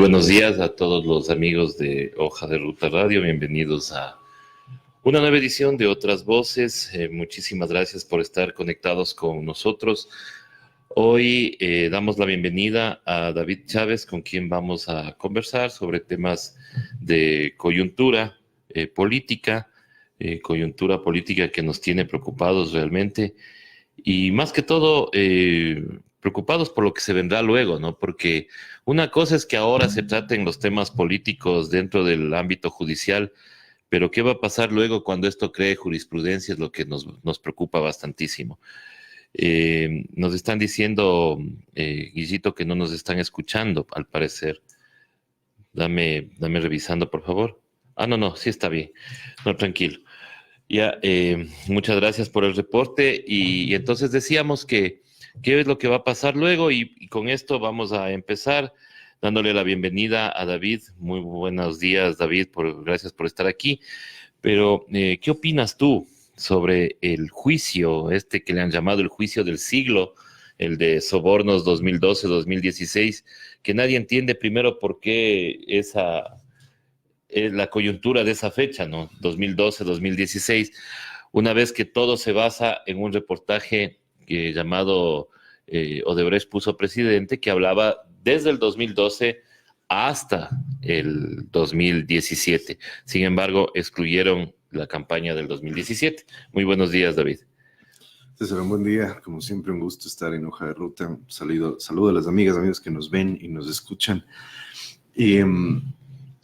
buenos días a todos los amigos de Hoja de Ruta Radio. Bienvenidos a una nueva edición de Otras Voces. Muchísimas gracias por estar conectados con nosotros. Hoy damos la bienvenida a David Chávez, con quien vamos a conversar sobre temas de coyuntura política que nos tiene preocupados realmente. Y más que todo, preocupados por lo que se vendrá luego, ¿no? Porque una cosa es que ahora se traten los temas políticos dentro del ámbito judicial, pero ¿qué va a pasar luego cuando esto cree jurisprudencia? Es lo que nos preocupa bastantísimo. Nos están diciendo, Guillito, que no nos están escuchando, al parecer. Dame revisando, por favor. No, sí está bien. No, tranquilo. Ya, muchas gracias por el reporte y entonces decíamos que qué es lo que va a pasar luego y con esto vamos a empezar dándole la bienvenida a David. Muy buenos días, David, gracias por estar aquí. Pero, ¿qué opinas tú sobre el juicio que le han llamado el juicio del siglo, el de sobornos 2012-2016, que nadie entiende primero por qué la coyuntura de esa fecha, ¿no? 2012-2016, una vez que todo se basa en un reportaje llamado Odebrecht puso presidente, que hablaba desde el 2012 hasta el 2017. Sin embargo, excluyeron la campaña del 2017. Muy buenos días, David. César, un buen día. Como siempre, un gusto estar en Hoja de Ruta. Saludo a las amigos que nos ven y nos escuchan.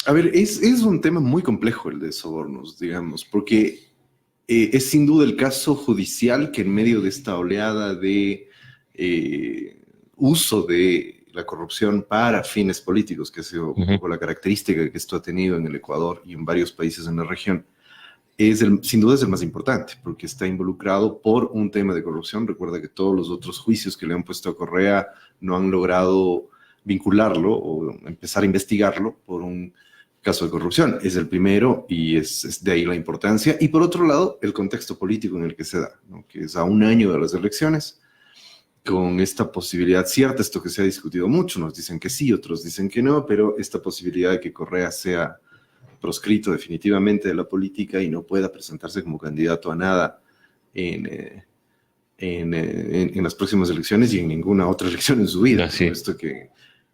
A ver, es un tema muy complejo el de sobornos, digamos, porque es sin duda el caso judicial que en medio de esta oleada de uso de la corrupción para fines políticos, que ha sido un poco la característica que esto ha tenido en el Ecuador y en varios países en la región, sin duda es el más importante, porque está involucrado por un tema de corrupción. Recuerda que todos los otros juicios que le han puesto a Correa no han logrado vincularlo o empezar a investigarlo por un caso de corrupción. Es el primero y es de ahí la importancia. Y por otro lado, el contexto político en el que se da, ¿no? Que es a un año de las elecciones, con esta posibilidad cierta, esto que se ha discutido mucho, nos dicen que sí, otros dicen que no, pero esta posibilidad de que Correa sea proscrito definitivamente de la política y no pueda presentarse como candidato a nada en las próximas elecciones y en ninguna otra elección en su vida. Sí. Esto que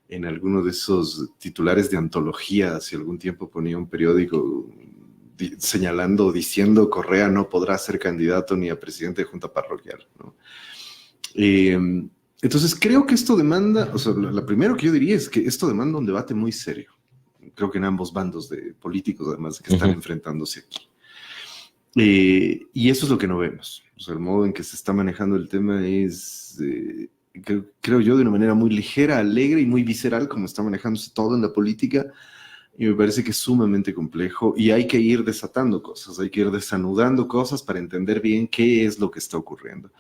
en alguno de esos titulares de antología hace algún tiempo ponía un periódico señalando, diciendo Correa no podrá ser candidato ni a presidente de junta parroquial, ¿no? Entonces creo que esto demanda, o sea, lo primero que yo diría es que esto demanda un debate muy serio. Creo que en ambos bandos de políticos, además, que están enfrentándose aquí. Y eso es lo que no vemos. O sea, el modo en que se está manejando el tema es, creo yo, de una manera muy ligera, alegre y muy visceral, como está manejándose todo en la política. Y me parece que es sumamente complejo y hay que ir desatando cosas, hay que ir desanudando cosas para entender bien qué es lo que está ocurriendo.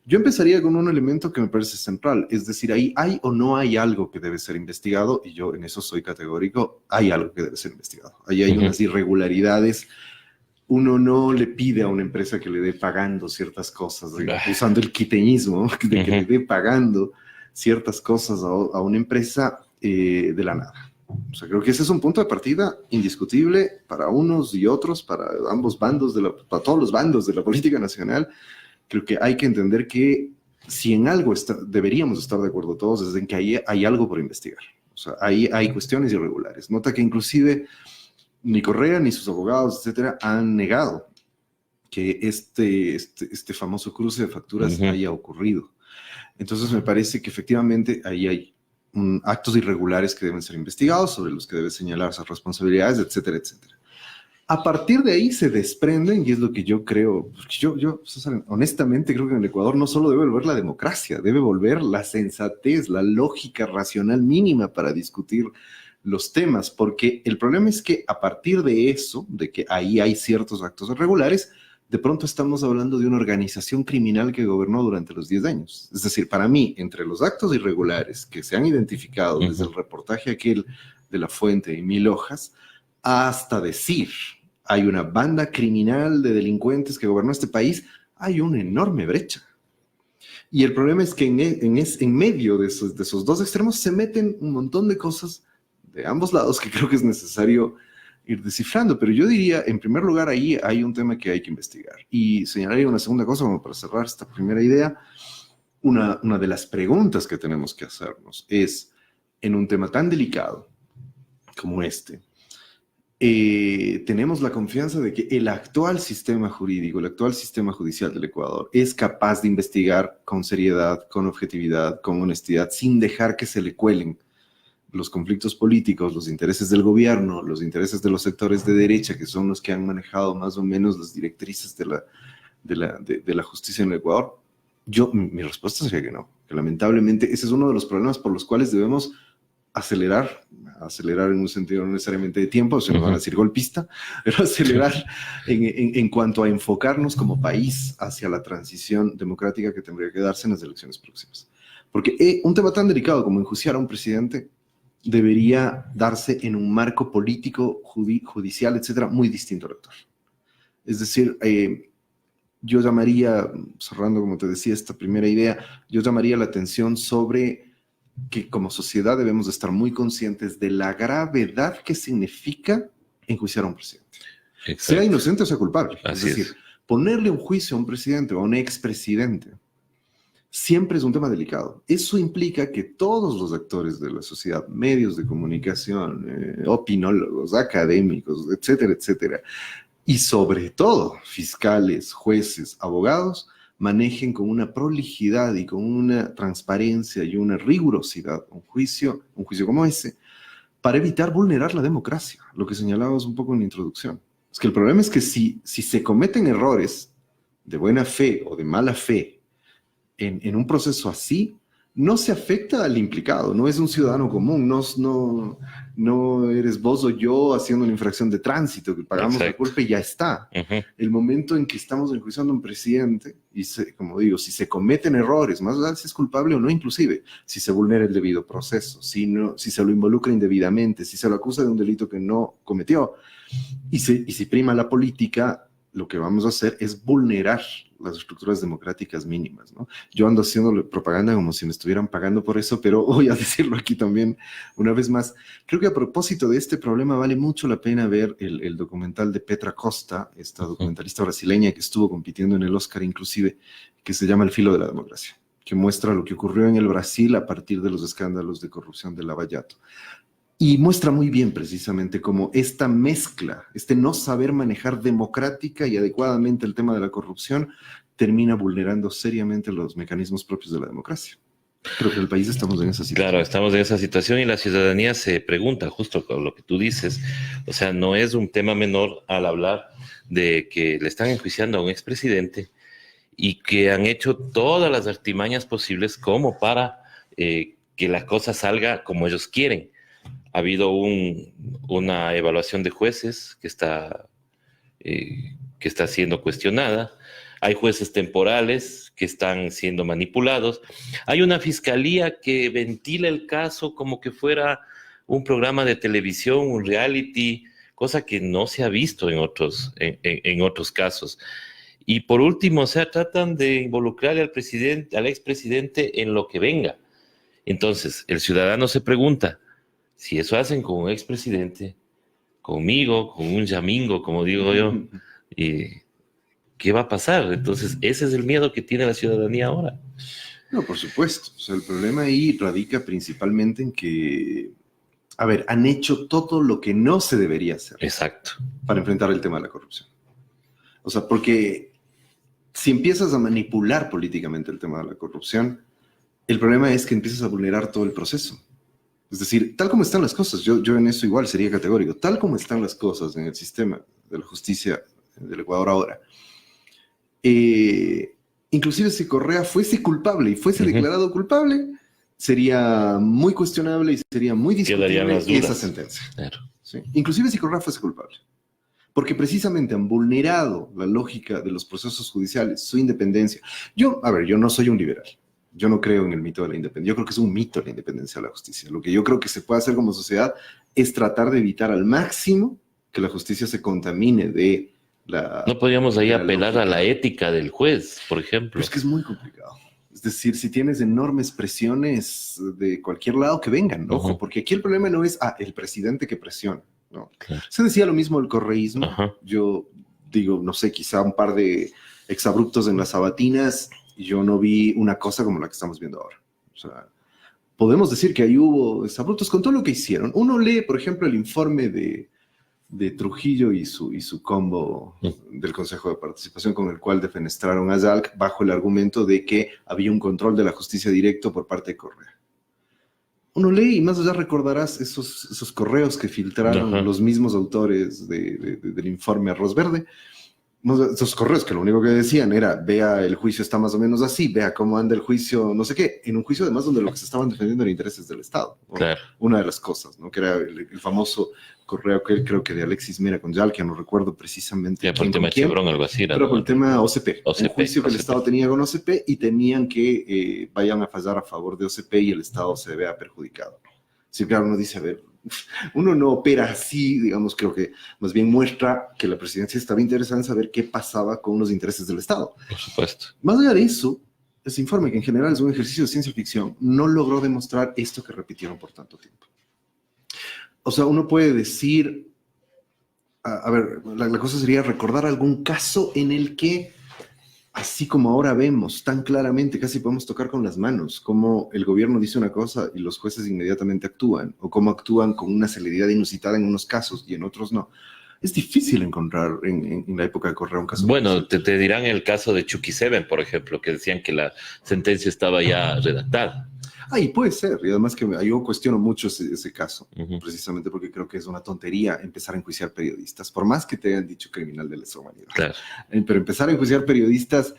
Yo empezaría con un elemento que me parece central, es decir, ahí hay o no hay algo que debe ser investigado, y yo en eso soy categórico, hay algo que debe ser investigado. Ahí hay unas irregularidades. Uno no le pide a una empresa que le dé pagando ciertas cosas, usando el quiteñismo, de que le dé pagando ciertas cosas a una empresa de la nada. O sea, creo que ese es un punto de partida indiscutible para unos y otros, para ambos bandos, para todos los bandos de la política nacional. Creo que hay que entender que si en algo deberíamos estar de acuerdo todos, es en que hay algo por investigar. O sea, ahí hay cuestiones irregulares. Nota que inclusive ni Correa ni sus abogados, etcétera, han negado que este famoso cruce de facturas haya ocurrido. Entonces me parece que efectivamente ahí hay actos irregulares que deben ser investigados, sobre los que deben señalarse responsabilidades, etcétera, etcétera. A partir de ahí se desprenden, y es lo que yo creo, yo honestamente creo que en el Ecuador no solo debe volver la democracia, debe volver la sensatez, la lógica racional mínima para discutir los temas, porque el problema es que a partir de eso, de que ahí hay ciertos actos irregulares, de pronto estamos hablando de una organización criminal que gobernó durante los 10 años. Es decir, para mí, entre los actos irregulares que se han identificado desde el reportaje aquel de La Fuente y 1000 hojas, hasta decir hay una banda criminal de delincuentes que gobernó este país, hay una enorme brecha. Y el problema es que en medio de esos dos extremos se meten un montón de cosas de ambos lados que creo que es necesario ir descifrando, pero yo diría, en primer lugar, ahí hay un tema que hay que investigar. Y señalaría una segunda cosa, como para cerrar esta primera idea, una de las preguntas que tenemos que hacernos es, en un tema tan delicado como este, tenemos la confianza de que el actual sistema jurídico, el actual sistema judicial del Ecuador es capaz de investigar con seriedad, con objetividad, con honestidad, sin dejar que se le cuelen los conflictos políticos, los intereses del gobierno, los intereses de los sectores de derecha, que son los que han manejado más o menos las directrices de la justicia en el Ecuador. Mi respuesta sería que no, que lamentablemente ese es uno de los problemas por los cuales debemos acelerar en un sentido no necesariamente de tiempo, se nos van a decir golpista, pero acelerar en cuanto a enfocarnos como país hacia la transición democrática que tendría que darse en las elecciones próximas. Porque un tema tan delicado como enjuiciar a un presidente debería darse en un marco político, judicial, etcétera, muy distinto al actual. Es decir, yo llamaría, cerrando como te decía esta primera idea, yo llamaría la atención sobre que como sociedad debemos de estar muy conscientes de la gravedad que significa enjuiciar a un presidente. Exacto. Sea inocente o sea culpable. Es decir, ponerle un juicio a un presidente o a un expresidente siempre es un tema delicado. Eso implica que todos los actores de la sociedad, medios de comunicación, opinólogos, académicos, etcétera, etcétera, y sobre todo fiscales, jueces, abogados, manejen con una prolijidad y con una transparencia y una rigurosidad un juicio como ese, para evitar vulnerar la democracia, lo que señalabas un poco en la introducción. Es que el problema es que si se cometen errores de buena fe o de mala fe en un proceso así, no se afecta al implicado, no es un ciudadano común, no eres vos o yo haciendo una infracción de tránsito, que pagamos la culpa y ya está. El momento en que estamos enjuiciando a un presidente, y como digo, si se cometen errores, más allá si es culpable o no, inclusive, si se vulnera el debido proceso, si se lo involucra indebidamente, si se lo acusa de un delito que no cometió, y si prima la política, lo que vamos a hacer es vulnerar las estructuras democráticas mínimas, ¿no? Yo ando haciendo propaganda como si me estuvieran pagando por eso, pero voy a decirlo aquí también una vez más. Creo que a propósito de este problema vale mucho la pena ver el documental de Petra Costa, esta documentalista brasileña que estuvo compitiendo en el Oscar inclusive, que se llama El filo de la democracia, que muestra lo que ocurrió en el Brasil a partir de los escándalos de corrupción de Lava Jato. Y muestra muy bien precisamente cómo esta mezcla, este no saber manejar democrática y adecuadamente el tema de la corrupción, termina vulnerando seriamente los mecanismos propios de la democracia. Creo que en el país estamos en esa situación. Claro, estamos en esa situación y la ciudadanía se pregunta justo con lo que tú dices. O sea, no es un tema menor al hablar de que le están enjuiciando a un expresidente y que han hecho todas las artimañas posibles como para que la cosa salga como ellos quieren. Ha habido una evaluación de jueces que está siendo cuestionada. Hay jueces temporales que están siendo manipulados. Hay una fiscalía que ventila el caso como que fuera un programa de televisión, un reality, cosa que no se ha visto en otros casos. Y por último, o sea, tratan de involucrar al expresidente en lo que venga. Entonces, el ciudadano se pregunta, si eso hacen con un expresidente, conmigo, con un yamingo, como digo yo, ¿qué va a pasar? Entonces, ese es el miedo que tiene la ciudadanía ahora. No, por supuesto. O sea, el problema ahí radica principalmente en que, a ver, han hecho todo lo que no se debería hacer. Exacto. Para enfrentar el tema de la corrupción. O sea, porque si empiezas a manipular políticamente el tema de la corrupción, el problema es que empiezas a vulnerar todo el proceso. Es decir, tal como están las cosas, yo en eso igual sería categórico, tal como están las cosas en el sistema de la justicia del Ecuador ahora, inclusive si Correa fuese culpable y fuese declarado culpable, sería muy cuestionable y sería muy discutible esa sentencia. Claro. ¿Sí? Inclusive si Correa fuese culpable. Porque precisamente han vulnerado la lógica de los procesos judiciales, su independencia. Yo no soy un liberal. Yo no creo en el mito de la independencia. Yo creo que es un mito la independencia de la justicia. Lo que yo creo que se puede hacer como sociedad es tratar de evitar al máximo que la justicia se contamine de la... No podríamos ahí apelar a la ética del juez, por ejemplo. Pero es que es muy complicado. Es decir, si tienes enormes presiones de cualquier lado, que vengan, ojo, porque aquí el problema no es el presidente que presiona, ¿no? Claro. Se decía lo mismo del correísmo. Yo digo, no sé, quizá un par de exabruptos en las sabatinas, y yo no vi una cosa como la que estamos viendo ahora. O sea, podemos decir que ahí hubo exabruptos con todo lo que hicieron. Uno lee, por ejemplo, el informe de Trujillo y su combo del Consejo de Participación, con el cual defenestraron a Zalc bajo el argumento de que había un control de la justicia directo por parte de Correa. Uno lee y más allá recordarás esos correos que filtraron los mismos autores del informe Arroz Verde. Esos correos que lo único que decían era: vea, el juicio está más o menos así, vea cómo anda el juicio, no sé qué, en un juicio además donde lo que se estaban defendiendo eran intereses del Estado. Claro. Una de las cosas, ¿no? Que era el famoso correo que creo que de Alexis Mera con Yal, que no recuerdo precisamente. Ya por el tema Chevron, algo así. Pero por el tema OCP. Un juicio que el Estado tenía con OCP y tenían que vayan a fallar a favor de OCP y el Estado se vea perjudicado. Sí, claro, uno dice, a ver, uno no opera así, digamos, creo que más bien muestra que la presidencia estaba interesada en saber qué pasaba con los intereses del Estado. Por supuesto. Más allá de eso, ese informe, que en general es un ejercicio de ciencia ficción, no logró demostrar esto que repitieron por tanto tiempo. O sea, uno puede decir, a ver, la cosa sería recordar algún caso en el que, así como ahora vemos tan claramente, casi podemos tocar con las manos, cómo el gobierno dice una cosa y los jueces inmediatamente actúan, o cómo actúan con una celeridad inusitada en unos casos y en otros no. Es difícil encontrar en la época de Correa un caso. Bueno, te dirán el caso de Chucky Seven, por ejemplo, que decían que la sentencia estaba ya redactada. Y puede ser, y además que yo cuestiono mucho ese caso, precisamente porque creo que es una tontería empezar a enjuiciar periodistas, por más que te hayan dicho criminal de lesa humanidad. Claro. Pero empezar a enjuiciar periodistas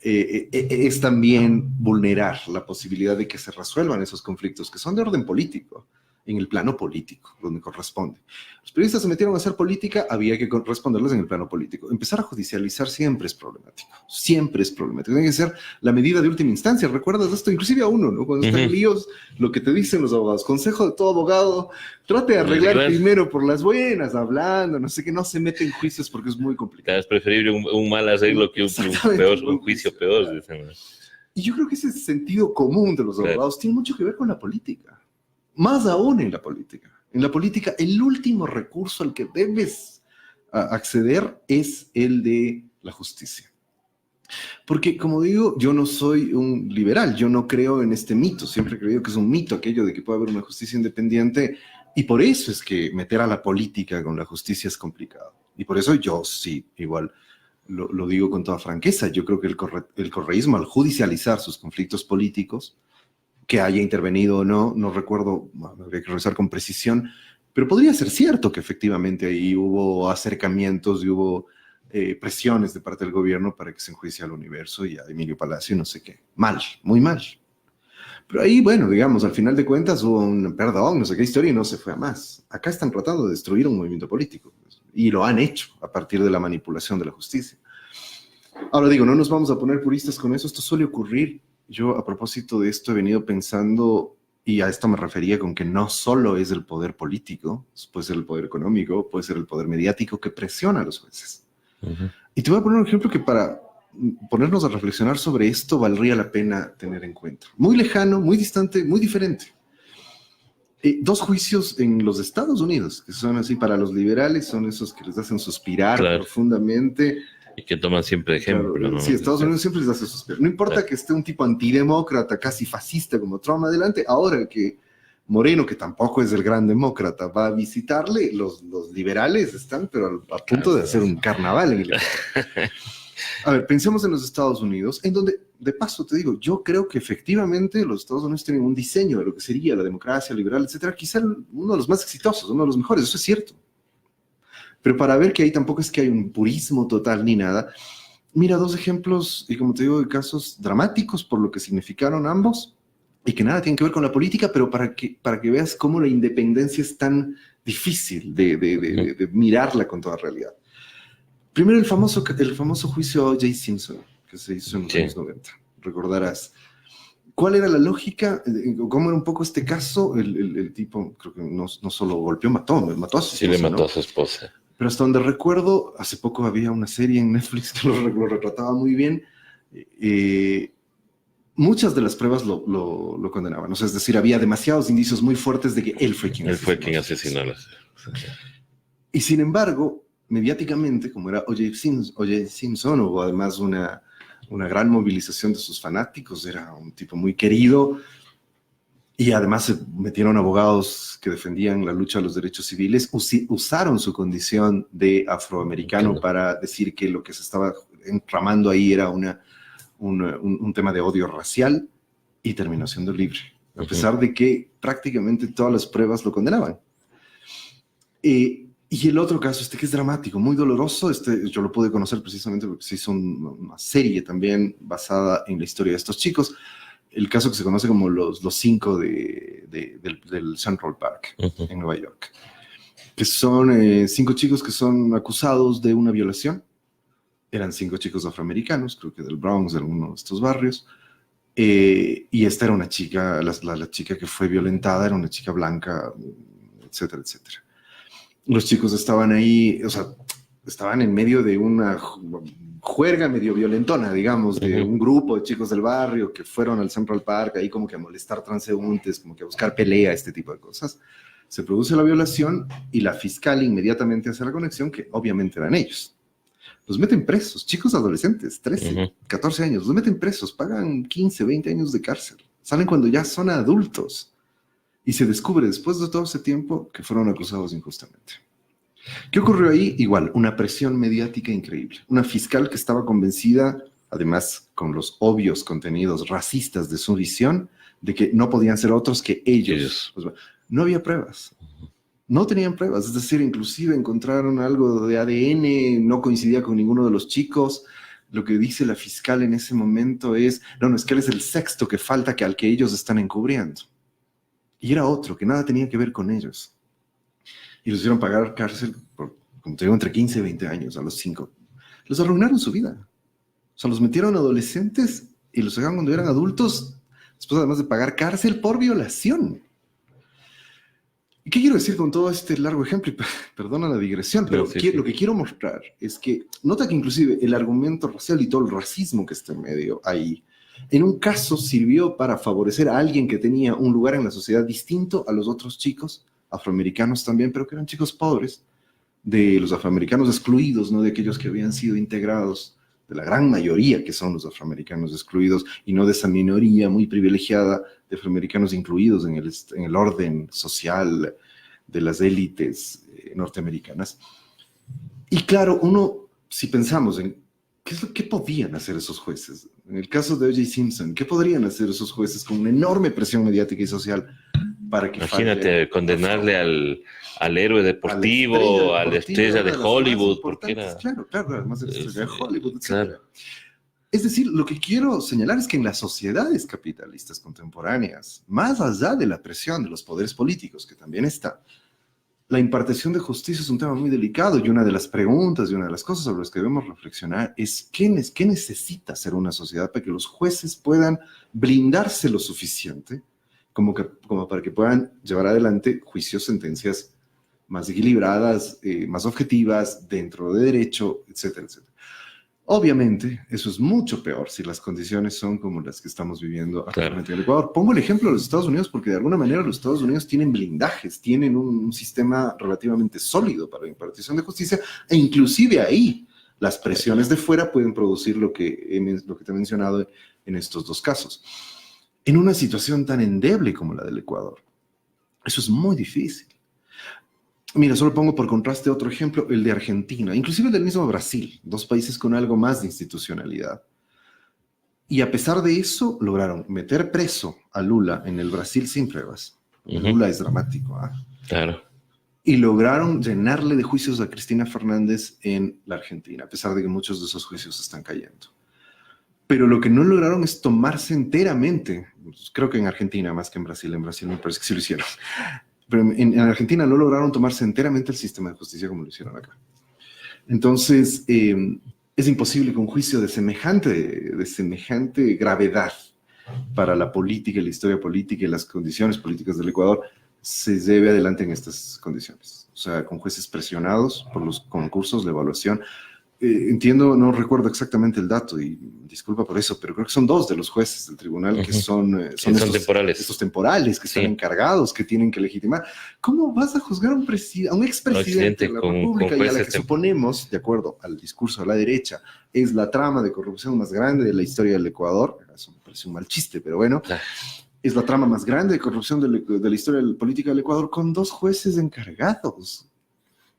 es también vulnerar la posibilidad de que se resuelvan esos conflictos que son de orden político, en el plano político, donde corresponde. Los periodistas se metieron a hacer política, había que responderles en el plano político. Empezar a judicializar siempre es problemático, siempre es problemático. Tiene que ser la medida de última instancia. ¿Recuerdas esto? Inclusive a uno, ¿no? Cuando están líos, lo que te dicen los abogados, consejo de todo abogado, trate de arreglar primero por las buenas, hablando, no sé qué, no se mete en juicios porque es muy complicado. Es preferible un mal arreglo que un juicio peor. Dicen. Y yo creo que ese sentido común de los abogados tiene mucho que ver con la política. Más aún en la política. En la política, el último recurso al que debes acceder es el de la justicia. Porque, como digo, yo no soy un liberal, yo no creo en este mito, siempre he creído que es un mito aquello de que puede haber una justicia independiente, y por eso es que meter a la política con la justicia es complicado. Y por eso yo sí, igual lo digo con toda franqueza, yo creo que el correísmo, al judicializar sus conflictos políticos, que haya intervenido o no, no recuerdo, habría que revisar con precisión, pero podría ser cierto que efectivamente ahí hubo acercamientos y hubo presiones de parte del gobierno para que se enjuicie al Universo y a Emilio Palacio y no sé qué. Mal, muy mal. Pero ahí, bueno, digamos, al final de cuentas hubo un perdón, no sé qué historia y no se fue a más. Acá están tratando de destruir un movimiento político y lo han hecho a partir de la manipulación de la justicia. Ahora digo, no nos vamos a poner puristas con eso, esto suele ocurrir. Yo, a propósito de esto, he venido pensando, y a esto me refería con que no solo es el poder político, puede ser el poder económico, puede ser el poder mediático que presiona a los jueces. Y te voy a poner un ejemplo que para ponernos a reflexionar sobre esto valdría la pena tener en cuenta. Muy lejano, muy distante, muy diferente. Dos juicios en los Estados Unidos, que son así para los liberales, son esos que les hacen suspirar profundamente. Y que toman siempre ejemplo. Claro, ¿no? Sí, Estados Unidos siempre les hace suspirar. No importa que esté un tipo antidemócrata, casi fascista como Trump adelante, ahora que Moreno, que tampoco es el gran demócrata, va a visitarle, los liberales están pero a punto de hacer un carnaval en el A ver, pensemos en los Estados Unidos, en donde, de paso te digo, yo creo que efectivamente los Estados Unidos tienen un diseño de lo que sería la democracia liberal, etcétera, quizá uno de los más exitosos, uno de los mejores, eso es cierto. Pero para ver que ahí tampoco es que hay un purismo total ni nada, mira dos ejemplos, y como te digo, de casos dramáticos por lo que significaron ambos, y que nada tienen que ver con la política, pero para que veas cómo la independencia es tan difícil de mirarla con toda realidad. Primero, el famoso juicio a O.J. Simpson, que se hizo en los años 90. Recordarás. ¿Cuál era la lógica? ¿Cómo era un poco este caso? El tipo, creo que no solo golpeó, mató a su esposa. Sí, le mató a su esposa. Pero hasta donde recuerdo, hace poco había una serie en Netflix que lo retrataba muy bien. muchas de las pruebas lo condenaban. O sea, es decir, había demasiados indicios muy fuertes de que él fue quien asesinó a las... Y sin embargo, mediáticamente, como era O.J. Simpson, hubo además una gran movilización de sus fanáticos, era un tipo muy querido, y además se metieron abogados que defendían la lucha de los derechos civiles, usaron su condición de afroamericano para decir que lo que se estaba entramando ahí era un tema de odio racial, y terminó siendo libre, a pesar de que prácticamente todas las pruebas lo condenaban. Y el otro caso, que es dramático, muy doloroso, yo lo pude conocer precisamente porque se hizo una serie también basada en la historia de estos chicos, el caso que se conoce como los 5 del Central Park en Nueva York, que son 5 chicos que son acusados de una violación. Eran 5 chicos afroamericanos, creo que del Bronx, de alguno de estos barrios, y esta era una chica, la chica que fue violentada era una chica blanca, etcétera, etcétera. Los chicos estaban ahí, o sea, estaban en medio de una juerga medio violentona, digamos, de un grupo de chicos del barrio que fueron al Central Park ahí como que a molestar transeúntes, como que a buscar pelea, este tipo de cosas. Se produce la violación y la fiscal inmediatamente hace la conexión que obviamente eran ellos. Los meten presos, chicos adolescentes, 13, 14 años, los meten presos, pagan 15, 20 años de cárcel. Salen cuando ya son adultos. Y se descubre después de todo ese tiempo que fueron acusados injustamente. ¿Qué ocurrió ahí? Igual, una presión mediática increíble. Una fiscal que estaba convencida, además con los obvios contenidos racistas de su visión, de que no podían ser otros que ellos. Pues, no había pruebas. No tenían pruebas. Es decir, inclusive encontraron algo de ADN, no coincidía con ninguno de los chicos. Lo que dice la fiscal en ese momento es, no, es que él es el sexto que falta al que ellos están encubriendo. Y era otro, que nada tenía que ver con ellos. Y los hicieron pagar cárcel por, como te digo, entre 15 y 20 años a los 5. Los arruinaron su vida. O sea, los metieron adolescentes y los sacaron cuando eran adultos, después además de pagar cárcel por violación. ¿Y qué quiero decir con todo este largo ejemplo? Perdona la digresión, pero lo que quiero mostrar es que nota que inclusive el argumento racial y todo el racismo que está en medio ahí, en un caso sirvió para favorecer a alguien que tenía un lugar en la sociedad distinto a los otros chicos, afroamericanos también, pero que eran chicos pobres, de los afroamericanos excluidos, no de aquellos que habían sido integrados, de la gran mayoría que son los afroamericanos excluidos, y no de esa minoría muy privilegiada de afroamericanos incluidos en el orden social de las élites norteamericanas. Y claro, si pensamos en ¿qué podían hacer esos jueces? En el caso de O.J. Simpson, ¿qué podrían hacer esos jueces con una enorme presión mediática y social para que imagínate, condenarle al héroe deportivo, a la estrella de Hollywood, porque era... Claro, además de la estrella de Hollywood, etc. Claro. Es decir, lo que quiero señalar es que en las sociedades capitalistas contemporáneas, más allá de la presión de los poderes políticos, que también está, la impartición de justicia es un tema muy delicado, y una de las preguntas y una de las cosas sobre las que debemos reflexionar es ¿qué necesita ser una sociedad para que los jueces puedan blindarse lo suficiente como para que puedan llevar adelante juicios, sentencias más equilibradas, más objetivas, dentro de derecho, etcétera, etcétera? Obviamente, eso es mucho peor si las condiciones son como las que estamos viviendo actualmente en el Ecuador. Pongo el ejemplo de los Estados Unidos porque de alguna manera los Estados Unidos tienen blindajes, tienen un sistema relativamente sólido para la impartición de justicia, e inclusive ahí las presiones de fuera pueden producir lo que te he mencionado en estos dos casos. En una situación tan endeble como la del Ecuador, eso es muy difícil. Mira, solo pongo por contraste otro ejemplo, el de Argentina, inclusive del mismo Brasil, dos países con algo más de institucionalidad. Y a pesar de eso, lograron meter preso a Lula en el Brasil sin pruebas. Lula es dramático, ¿ah? Claro. Y lograron llenarle de juicios a Cristina Fernández en la Argentina, a pesar de que muchos de esos juicios están cayendo. Pero lo que no lograron es tomarse enteramente, creo que en Argentina más que en Brasil me parece que sí lo hicieron, pero en Argentina no lograron tomarse enteramente el sistema de justicia como lo hicieron acá. Entonces, es imposible que un juicio de semejante gravedad para la política y la historia política y las condiciones políticas del Ecuador se lleve adelante en estas condiciones. O sea, con jueces presionados por los concursos de evaluación, entiendo, no recuerdo exactamente el dato y disculpa por eso, pero creo que son 2 de los jueces del tribunal que son temporales. estos temporales, que están encargados, que tienen que legitimar. ¿Cómo vas a juzgar a un expresidente de la República y a la que suponemos, de acuerdo al discurso de la derecha, es la trama de corrupción más grande de la historia del Ecuador? Eso me parece un mal chiste, pero bueno. Claro. Es la trama más grande de corrupción de la historia política del Ecuador, con 2 jueces encargados.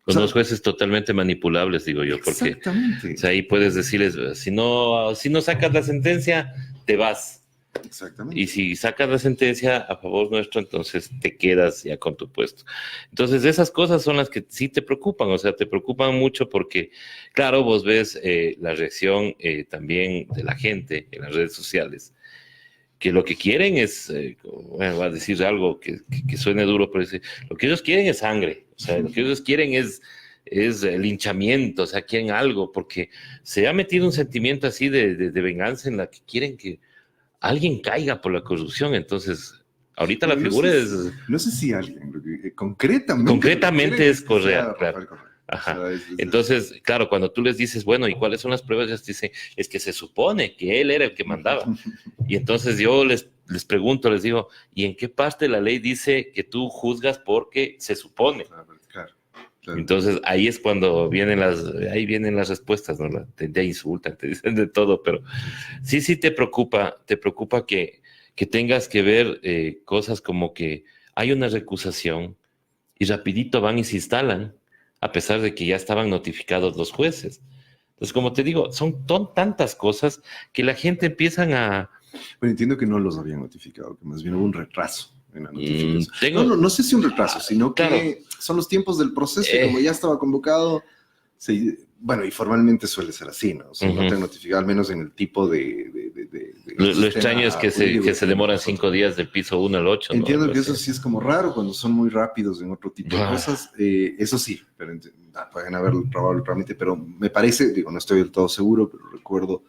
Con 2 jueces totalmente manipulables, digo yo, porque exactamente. O sea, ahí puedes decirles, si no sacas la sentencia, te vas. Exactamente. Y si sacas la sentencia a favor nuestro, entonces te quedas ya con tu puesto. Entonces, esas cosas son las que sí te preocupan, o sea, te preocupan mucho porque, claro, vos ves la reacción también de la gente en las redes sociales, que lo que quieren es, bueno, va a decir algo que suene duro, pero lo que ellos quieren es sangre, o sea, lo que ellos quieren es linchamiento, o sea, quieren algo, porque se ha metido un sentimiento así de venganza en la que quieren que alguien caiga por la corrupción, entonces, ahorita la figura es... No sé si alguien, concretamente es Correa, claro. Correa. Ajá. O sea, entonces, claro, cuando tú les dices, bueno, ¿y cuáles son las pruebas? Ellos dicen, es que se supone que él era el que mandaba. Y entonces yo les pregunto, les digo, ¿y en qué parte de la ley dice que tú juzgas porque se supone? Claro. Entonces ahí es cuando vienen las respuestas, ¿no? Te insultan, te dicen de todo, pero sí te preocupa que tengas que ver cosas como que hay una recusación y rapidito van y se instalan, a pesar de que ya estaban notificados los jueces. Entonces, como te digo, son tantas cosas que la gente empiezan a... Pero entiendo que no los habían notificado, que más bien hubo un retraso en la notificación. No sé si un retraso, sino que claro, son los tiempos del proceso y como ya estaba convocado, bueno, y formalmente suele ser así, ¿no? O sea, no te han notificado, al menos en el tipo lo extraño es que se demoran 5 días del piso 1 al 8. Entiendo, ¿no? que eso sí es como raro cuando son muy rápidos en otro tipo de cosas. Eso sí, pero pueden haber probado el trámite, pero me parece, digo, no estoy del todo seguro, pero recuerdo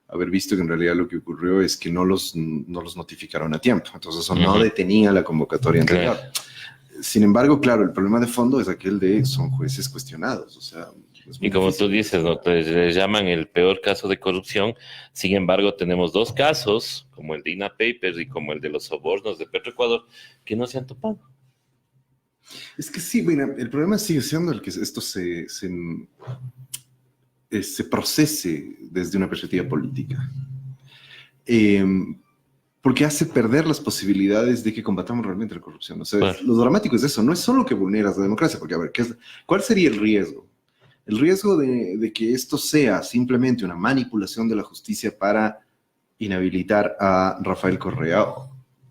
haber visto que en realidad lo que ocurrió es que no los notificaron a tiempo. Entonces eso no detenía la convocatoria anterior. Claro. Sin embargo, claro, el problema de fondo es aquel de son jueces cuestionados, o sea... Y como tú dices, ¿no? Pues le llaman el peor caso de corrupción. Sin embargo, tenemos 2 casos, como el de INA Papers y como el de los sobornos de Petroecuador, que no se han topado. Es que sí, mira, el problema sigue siendo el que esto se procese desde una perspectiva política. Porque hace perder las posibilidades de que combatamos realmente la corrupción. O sea, bueno, lo dramático es eso, no es solo que vulneras la democracia, porque a ver, ¿cuál sería el riesgo? El riesgo de que esto sea simplemente una manipulación de la justicia para inhabilitar a Rafael Correa.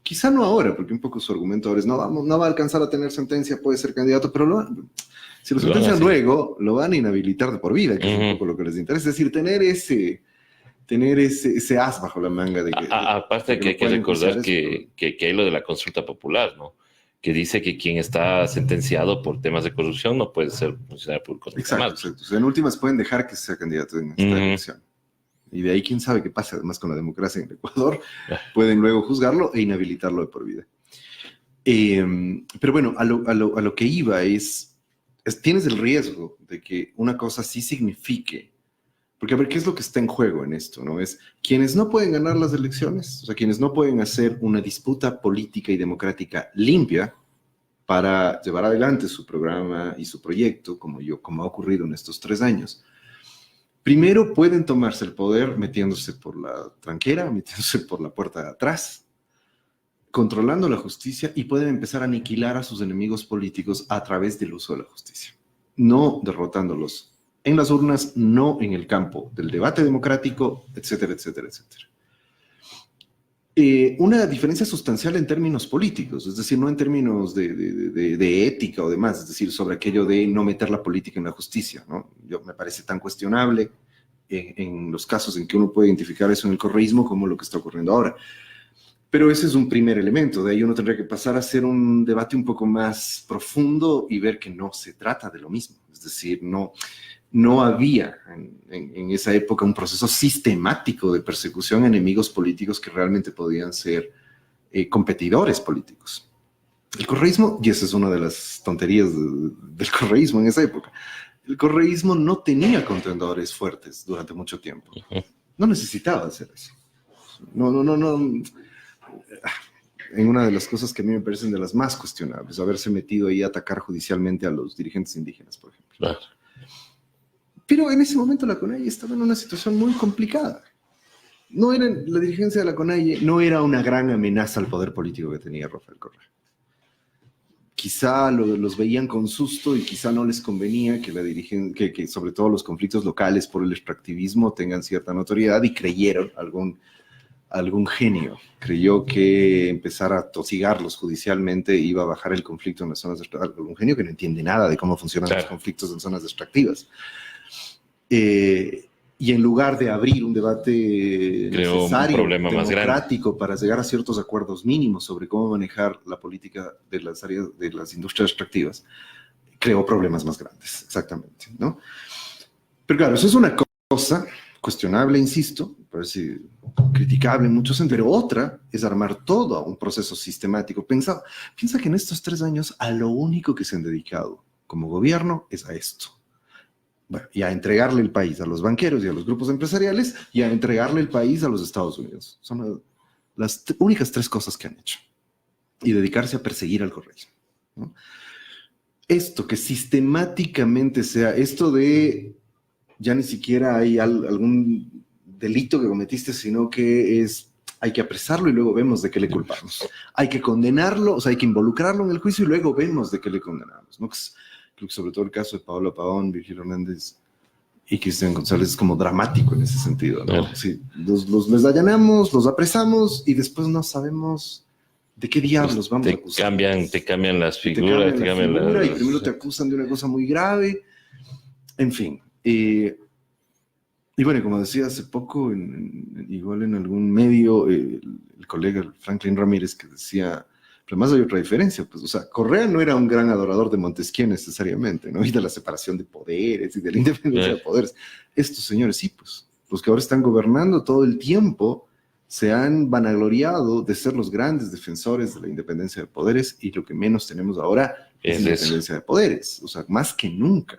Quizá no ahora, porque un poco su argumento ahora es no va a alcanzar a tener sentencia, puede ser candidato, pero si lo sentencian luego, lo van a inhabilitar de por vida, que es un poco lo que les interesa. Es decir, tener ese as bajo la manga. Aparte que hay que recordar que hay lo de la consulta popular, ¿no? Que dice que quien está sentenciado por temas de corrupción no puede ser funcionario público. Exacto. O sea, en últimas pueden dejar que sea candidato en esta elección. Y de ahí quién sabe qué pasa, además con la democracia en Ecuador, pueden luego juzgarlo e inhabilitarlo de por vida. Pero bueno, a lo que iba tienes el riesgo de que una cosa sí signifique, porque a ver, ¿qué es lo que está en juego en esto? ¿No? Es quienes no pueden ganar las elecciones, o sea, quienes no pueden hacer una disputa política y democrática limpia para llevar adelante su programa y su proyecto, como ha ocurrido en estos 3 años. Primero pueden tomarse el poder metiéndose por la tranquera, metiéndose por la puerta de atrás, controlando la justicia y pueden empezar a aniquilar a sus enemigos políticos a través del uso de la justicia, no derrotándolos en las urnas, no en el campo del debate democrático, etcétera, etcétera, etcétera. Una diferencia sustancial en términos políticos, es decir, no en términos de ética o demás, es decir, sobre aquello de no meter la política en la justicia, ¿no? Me parece tan cuestionable en los casos en que uno puede identificar eso en el correísmo como lo que está ocurriendo ahora. Pero ese es un primer elemento, de ahí uno tendría que pasar a hacer un debate un poco más profundo y ver que no se trata de lo mismo, es decir, no había en esa época un proceso sistemático de persecución a enemigos políticos que realmente podían ser competidores políticos. El correísmo, y esa es una de las tonterías del correísmo en esa época, El correísmo no tenía contendores fuertes durante mucho tiempo. No necesitaba hacer eso. No. En una de las cosas que a mí me parecen de las más cuestionables, haberse metido ahí a atacar judicialmente a los dirigentes indígenas, por ejemplo. Claro. Pero en ese momento la CONAIE estaba en una situación muy complicada. La dirigencia de la CONAIE no era una gran amenaza al poder político que tenía Rafael Correa. Quizá los veían con susto y quizá no les convenía que sobre todo los conflictos locales por el extractivismo tengan cierta notoriedad, y creyeron, algún genio creyó que empezar a tosigarlos judicialmente iba a bajar el conflicto en las zonas extractivas. Algún genio que no entiende nada de cómo funcionan los conflictos en zonas extractivas. Y en lugar de abrir un debate necesario, democrático, para llegar a ciertos acuerdos mínimos sobre cómo manejar la política de las áreas de las industrias extractivas, creó problemas más grandes, exactamente, ¿no? Pero claro, eso es una cosa cuestionable, insisto, parece criticable en muchos sentidos, pero otra es armar todo un proceso sistemático. Piensa que en estos 3 años a lo único que se han dedicado como gobierno es a esto. Bueno, y a entregarle el país a los banqueros y a los grupos empresariales, y a entregarle el país a los Estados Unidos. Son las únicas 3 cosas que han hecho. Y dedicarse a perseguir al correísmo, ¿no? Esto que sistemáticamente sea, esto de ya ni siquiera hay algún delito que cometiste, sino que hay que apresarlo y luego vemos de qué le culpamos. Hay que condenarlo, o sea, hay que involucrarlo en el juicio y luego vemos de qué le condenamos, ¿no? Creo que sobre todo el caso de Paola Pavón, Virgilio Hernández y Cristian González es como dramático en ese sentido, ¿no? Sí, les allanamos, los apresamos y después no sabemos de qué diablos vamos a acusar. Te cambian las figuras, y primero te acusan de una cosa muy grave. En fin. Y bueno, como decía hace poco, igual en algún medio, el colega Franklin Ramírez, que decía, pero además hay otra diferencia, pues, o sea, Correa no era un gran adorador de Montesquieu necesariamente, ¿no? Y de la separación de poderes y de la independencia de poderes. Estos señores sí, pues, los que ahora están gobernando todo el tiempo se han vanagloriado de ser los grandes defensores de la independencia de poderes, y lo que menos tenemos ahora es independencia de poderes, o sea, más que nunca.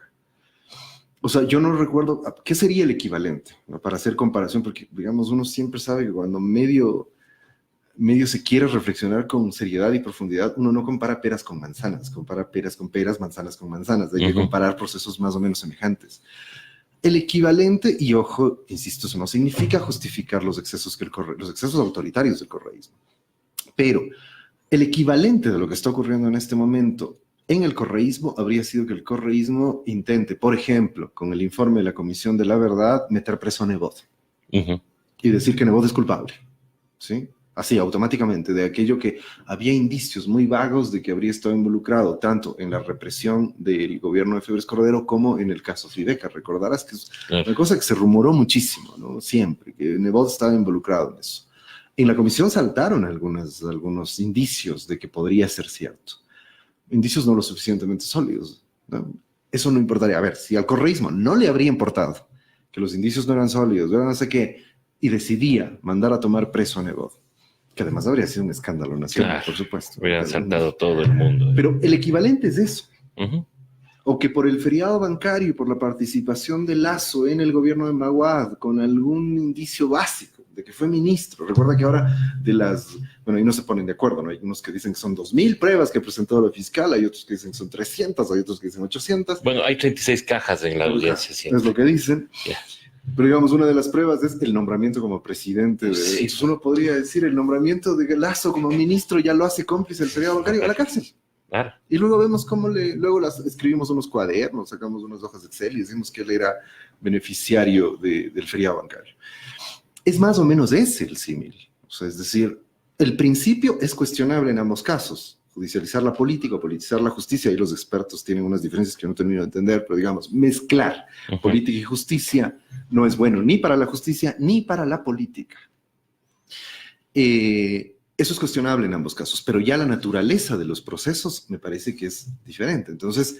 O sea, yo no recuerdo, ¿qué sería el equivalente, ¿no? Para hacer comparación? Porque, digamos, uno siempre sabe que cuando medio se quiere reflexionar con seriedad y profundidad, uno no compara peras con manzanas, compara peras con peras, manzanas con manzanas. Hay que comparar procesos más o menos semejantes. El equivalente, y ojo, insisto, eso no significa justificar los excesos autoritarios del correísmo, pero el equivalente de lo que está ocurriendo en este momento en el correísmo habría sido que el correísmo intente, por ejemplo, con el informe de la Comisión de la Verdad, meter preso a Nebot y decir que Nebot es culpable, ¿sí? Así, automáticamente, de aquello que había indicios muy vagos de que habría estado involucrado tanto en la represión del gobierno de Febres Cordero como en el caso Fideca. Recordarás que es una cosa que se rumoró muchísimo, ¿no? Siempre, que Nebot estaba involucrado en eso. En la comisión saltaron algunos indicios de que podría ser cierto. Indicios no lo suficientemente sólidos, ¿no? Eso no importaría. A ver, si al correísmo no le habría importado que los indicios no eran sólidos, no sé qué, y decidía mandar a tomar preso a Nebot, que además habría sido un escándalo nacional, por supuesto. Hubieran saltado todo el mundo. Pero el equivalente es eso. O que por el feriado bancario y por la participación de Lasso en el gobierno de Maguad, con algún indicio básico de que fue ministro. Recuerda que ahora bueno, ahí no se ponen de acuerdo, ¿no? Hay unos que dicen que son 2,000 pruebas que presentó la fiscal, hay otros que dicen que son 300, hay otros que dicen 800. Bueno, hay 36 cajas en la audiencia. Siempre. Es lo que dicen. Pero digamos, una de las pruebas es el nombramiento como presidente. Entonces uno podría decir, el nombramiento de Lasso como ministro ya lo hace cómplice del feriado bancario a la cárcel. Claro. Y luego vemos cómo luego escribimos unos cuadernos, sacamos unas hojas de Excel y decimos que él era beneficiario del feriado bancario. Es más o menos ese el símil. O sea, es decir, el principio es cuestionable en ambos casos. Judicializar la política, politizar la justicia, y los expertos tienen unas diferencias que no termino de entender, pero digamos, mezclar política y justicia no es bueno ni para la justicia ni para la política. Eso es cuestionable en ambos casos, pero ya la naturaleza de los procesos me parece que es diferente. Entonces,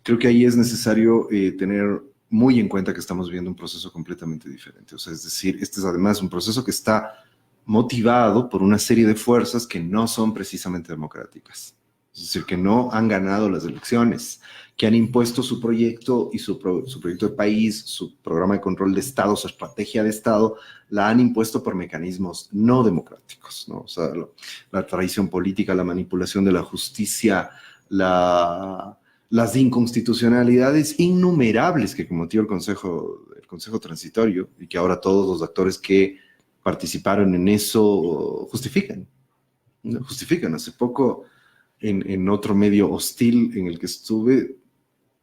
creo que ahí es necesario tener muy en cuenta que estamos viendo un proceso completamente diferente. O sea, es decir, este es además un proceso que está motivado por una serie de fuerzas que no son precisamente democráticas, Es decir, que no han ganado las elecciones, que han impuesto su proyecto y su proyecto de país, su programa de control de Estado, su estrategia de Estado, la han impuesto por mecanismos no democráticos, ¿no? O sea, la traición política, la manipulación de la justicia, las inconstitucionalidades innumerables que cometió el Consejo Transitorio y que ahora todos los actores que participaron en eso justifican. ¿No? Justifican. Hace poco, en otro medio hostil en el que estuve,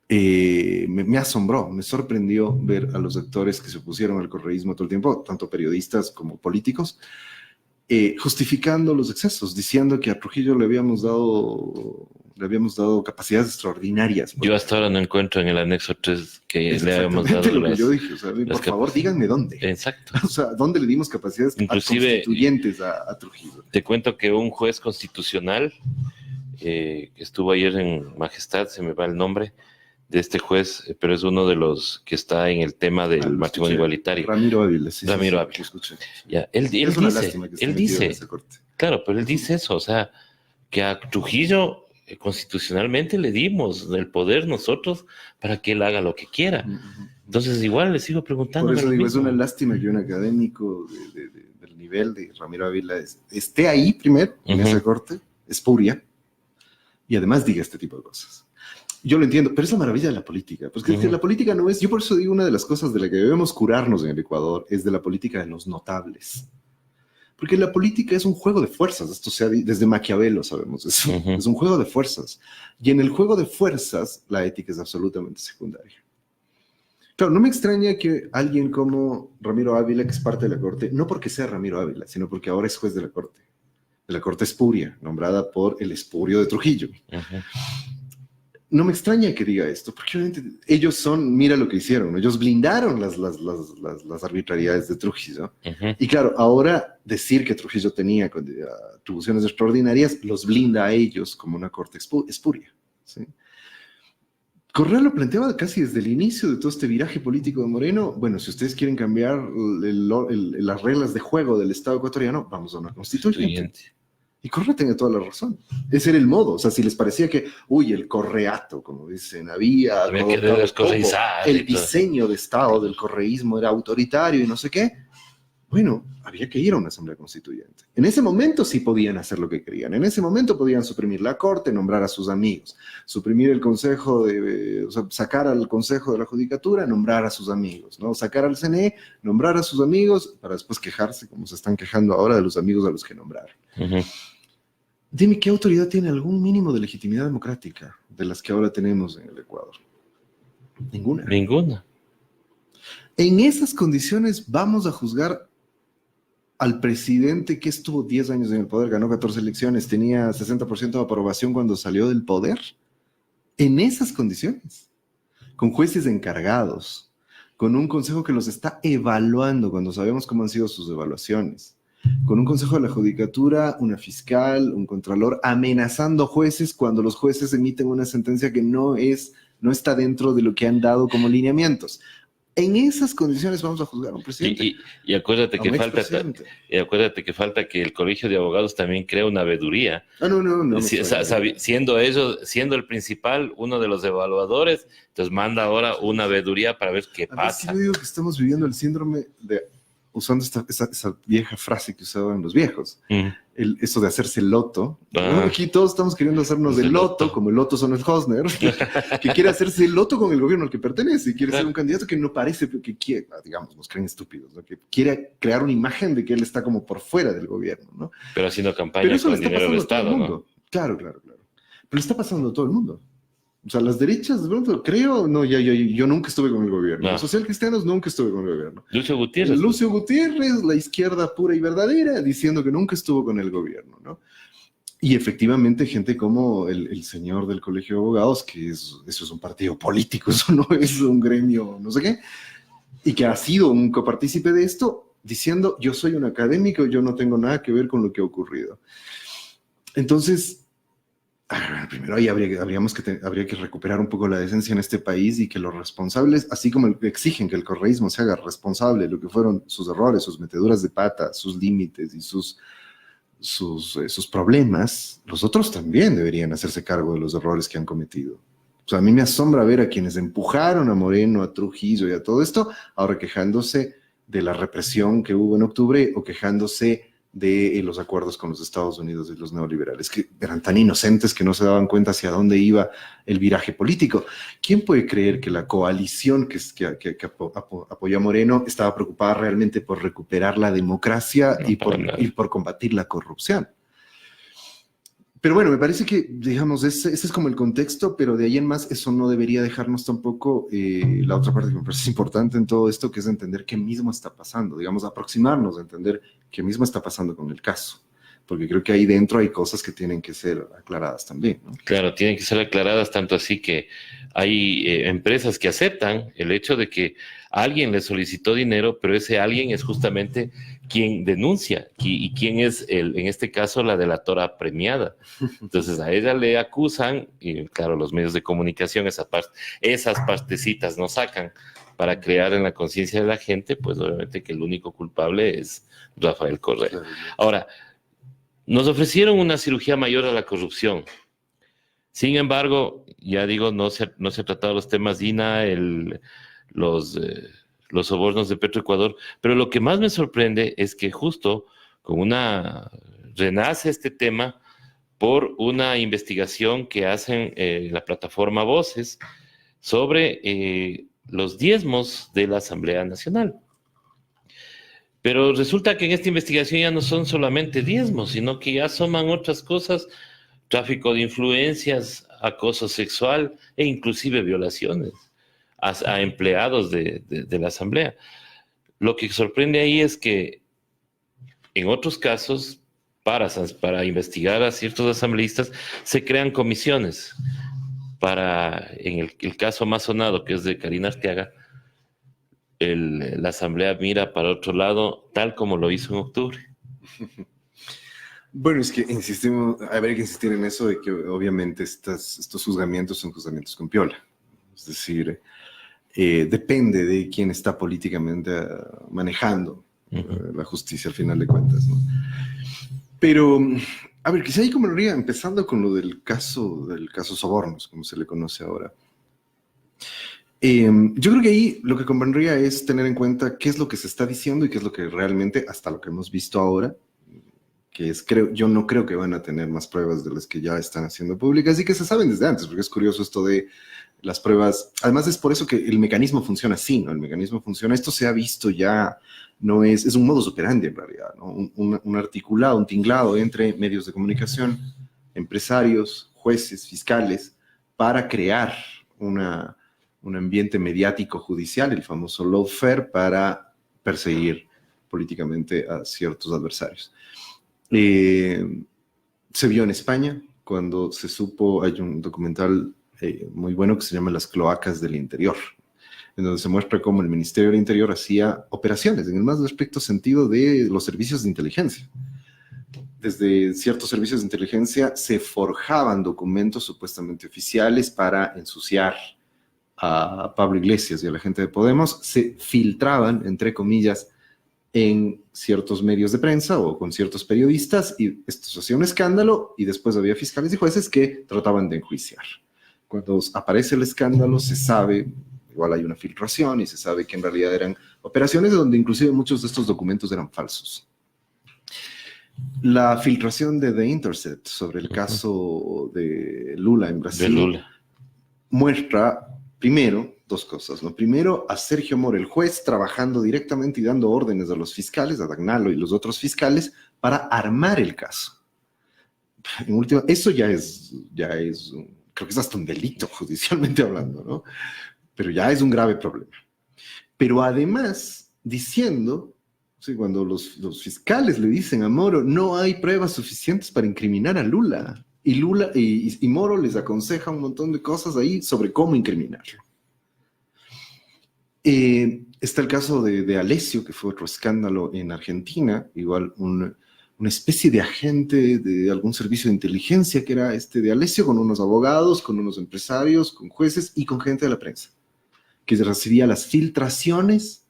me asombró, me sorprendió ver a los actores que se opusieron al correísmo todo el tiempo, tanto periodistas como políticos, justificando los excesos, diciendo que a Trujillo le habíamos dado capacidades extraordinarias. Yo hasta ahora no encuentro en el anexo 3 que Es le habíamos dado lo que yo dije, o sea, por favor, díganme dónde. Exacto. O sea, ¿dónde le dimos capacidades constituyentes a Trujillo? Te cuento que un juez constitucional que estuvo ayer en Majestad, se me va el nombre de este juez, pero es uno de los que está en el tema del matrimonio igualitario. Ramiro Ávila. Sí, Ramiro sí, Ávila. escuché. Ya, él dice, claro, pero él dice eso, o sea, que a Trujillo constitucionalmente le dimos el poder nosotros para que él haga lo que quiera. Entonces igual le sigo preguntando. Por eso digo, es una lástima que un académico del nivel de Ramiro Ávila esté ahí primero, en esa corte, espuria, y además diga este tipo de cosas. Yo lo entiendo, pero es la maravilla de la política. Porque la política no es... Yo por eso digo, una de las cosas de la que debemos curarnos en el Ecuador es de la política de los notables. Porque la política es un juego de fuerzas. Esto se ha desde Maquiavelo sabemos eso. Es un juego de fuerzas. Y en el juego de fuerzas, la ética es absolutamente secundaria. Claro, no me extraña que alguien como Ramiro Ávila, que es parte de la Corte, no porque sea Ramiro Ávila, sino porque ahora es juez de la Corte espuria, nombrada por el espurio de Trujillo. No me extraña que diga esto, porque obviamente ellos son, mira lo que hicieron, ¿no? Ellos blindaron las arbitrariedades de Trujillo. Y claro, ahora decir que Trujillo tenía atribuciones extraordinarias los blinda a ellos como una corte espuria, ¿sí? Correa lo planteaba casi desde el inicio de todo este viraje político de Moreno. Bueno, si ustedes quieren cambiar las reglas de juego del Estado ecuatoriano, vamos a una constituyente. Y Correa tenía toda la razón. Ese era el modo. O sea, si les parecía que, el correato, como dicen, había que el diseño de Estado del correísmo era autoritario y no sé qué, bueno, había que ir a una asamblea constituyente. En ese momento sí podían hacer lo que querían. En ese momento podían suprimir la corte, nombrar a sus amigos, suprimir el consejo, sacar al consejo de la judicatura, nombrar a sus amigos, ¿no? Sacar al CNE, nombrar a sus amigos, para después quejarse, como se están quejando ahora, de los amigos a los que nombraron. Dime, ¿qué autoridad tiene algún mínimo de legitimidad democrática de las que ahora tenemos en el Ecuador? Ninguna. En esas condiciones vamos a juzgar al presidente que estuvo 10 años en el poder, ganó 14 elecciones, tenía 60% de aprobación cuando salió del poder. En esas condiciones, con jueces encargados, con un consejo que los está evaluando cuando sabemos cómo han sido sus evaluaciones, con un consejo de la judicatura, una fiscal, un contralor, amenazando jueces cuando los jueces emiten una sentencia que no está dentro de lo que han dado como lineamientos. En esas condiciones vamos a juzgar a un presidente. Y acuérdate que falta que el Colegio de Abogados también crea una veeduría. No. Siendo el principal, uno de los evaluadores, entonces manda ahora una veeduría para ver qué pasa. Yo digo que estamos viviendo el síndrome de, usando esa vieja frase que usaban los viejos, eso de hacerse loto. Aquí todos estamos queriendo hacernos el loto, como el Loto son el Hosner, que quiere hacerse el loto con el gobierno al que pertenece, y quiere ser un candidato que no parece, que quiere, digamos, nos creen estúpidos, ¿no? Que quiere crear una imagen de que él está como por fuera del gobierno, ¿no? Pero haciendo campaña con el dinero del Estado, ¿no? Claro. Pero le está pasando a todo el mundo. O sea, las derechas, de pronto, creo, no, yo nunca estuve con el gobierno. Los socialcristianos nunca estuve con el gobierno. Lucio Gutiérrez, la izquierda pura y verdadera, diciendo que nunca estuvo con el gobierno, ¿no? Y efectivamente, gente como el señor del Colegio de Abogados, que eso es un partido político, eso no es un gremio, no sé qué, y que ha sido un copartícipe de esto, diciendo, yo soy un académico, yo no tengo nada que ver con lo que ha ocurrido. Entonces, primero ahí habría que recuperar un poco la decencia en este país y que los responsables, así como exigen que el correísmo se haga responsable de lo que fueron sus errores, sus meteduras de pata, sus límites y sus sus problemas, los otros también deberían hacerse cargo de los errores que han cometido. O sea, a mí me asombra ver a quienes empujaron a Moreno, a Trujillo y a todo esto, ahora quejándose de la represión que hubo en octubre o quejándose de los acuerdos con los Estados Unidos y los neoliberales, que eran tan inocentes que no se daban cuenta hacia dónde iba el viraje político. ¿Quién puede creer que la coalición que apoyó a Moreno estaba preocupada realmente por recuperar la democracia y por combatir la corrupción? Pero bueno, me parece que, digamos, ese es como el contexto, pero de ahí en más eso no debería dejarnos tampoco la otra parte que me parece importante en todo esto, que es entender qué mismo está pasando, digamos, aproximarnos a entender qué mismo está pasando con el caso, porque creo que ahí dentro hay cosas que tienen que ser aclaradas también, ¿no? Claro, tienen que ser aclaradas, tanto así que hay empresas que aceptan el hecho de que alguien le solicitó dinero, pero ese alguien es justamente quien denuncia y quien es, en este caso, la delatora premiada. Entonces a ella le acusan y claro, los medios de comunicación esas partecitas no sacan para crear en la conciencia de la gente, pues obviamente que el único culpable es Rafael Correa. Ahora, nos ofrecieron una cirugía mayor a la corrupción. Sin embargo, ya digo, no se ha tratado los temas DINA, los sobornos de Petroecuador, pero lo que más me sorprende es que justo renace este tema por una investigación que hacen la plataforma Voces sobre los diezmos de la Asamblea Nacional. Pero resulta que en esta investigación ya no son solamente diezmos, sino que ya asoman otras cosas, tráfico de influencias, acoso sexual e inclusive violaciones a empleados de la Asamblea. Lo que sorprende ahí es que en otros casos, para investigar a ciertos asambleístas, se crean comisiones. En el caso más sonado, que es de Karina Arteaga, la Asamblea mira para otro lado, tal como lo hizo en octubre. Bueno, es que habría que insistir en eso de que obviamente estos juzgamientos son juzgamientos con piola. Es decir, depende de quién está políticamente manejando la justicia al final de cuentas, ¿no? Pero, a ver, quizá ahí convendría, empezando con lo del caso sobornos, como se le conoce ahora. Yo creo que ahí lo que convendría es tener en cuenta qué es lo que se está diciendo y qué es lo que realmente, hasta lo que hemos visto ahora, que es, yo no creo que van a tener más pruebas de las que ya están haciendo públicas y que se saben desde antes, porque es curioso esto de las pruebas. Además es por eso que el mecanismo funciona así, ¿no? El mecanismo funciona, esto se ha visto ya, no es un modus operandi en realidad, ¿no? Un articulado, un tinglado entre medios de comunicación, empresarios, jueces, fiscales, para crear un ambiente mediático judicial, el famoso lawfare, para perseguir políticamente a ciertos adversarios. Se vio en España cuando se supo, hay un documental muy bueno que se llama Las cloacas del interior, en donde se muestra cómo el Ministerio del Interior hacía operaciones en el más estricto sentido de los servicios de inteligencia. Desde ciertos servicios de inteligencia se forjaban documentos supuestamente oficiales para ensuciar a Pablo Iglesias y a la gente de Podemos, se filtraban, entre comillas, en ciertos medios de prensa o con ciertos periodistas, y esto se hacía un escándalo, y después había fiscales y jueces que trataban de enjuiciar. Cuando aparece el escándalo, se sabe, igual hay una filtración, y se sabe que en realidad eran operaciones donde inclusive muchos de estos documentos eran falsos. La filtración de The Intercept sobre el caso de Lula en Brasil muestra, primero, dos cosas, ¿no? Primero, a Sergio Moro, el juez, trabajando directamente y dando órdenes a los fiscales, a Dagnalo y los otros fiscales, para armar el caso. En última, eso ya es, creo que es hasta un delito judicialmente hablando, ¿no? Pero ya es un grave problema. Pero además, diciendo, sí, cuando los fiscales le dicen a Moro, no hay pruebas suficientes para incriminar a Lula, y Moro les aconseja un montón de cosas ahí sobre cómo incriminarlo. Está el caso de Alessio, que fue otro escándalo en Argentina, igual una especie de agente de algún servicio de inteligencia que era de Alessio, con unos abogados, con unos empresarios, con jueces y con gente de la prensa, que recibía las filtraciones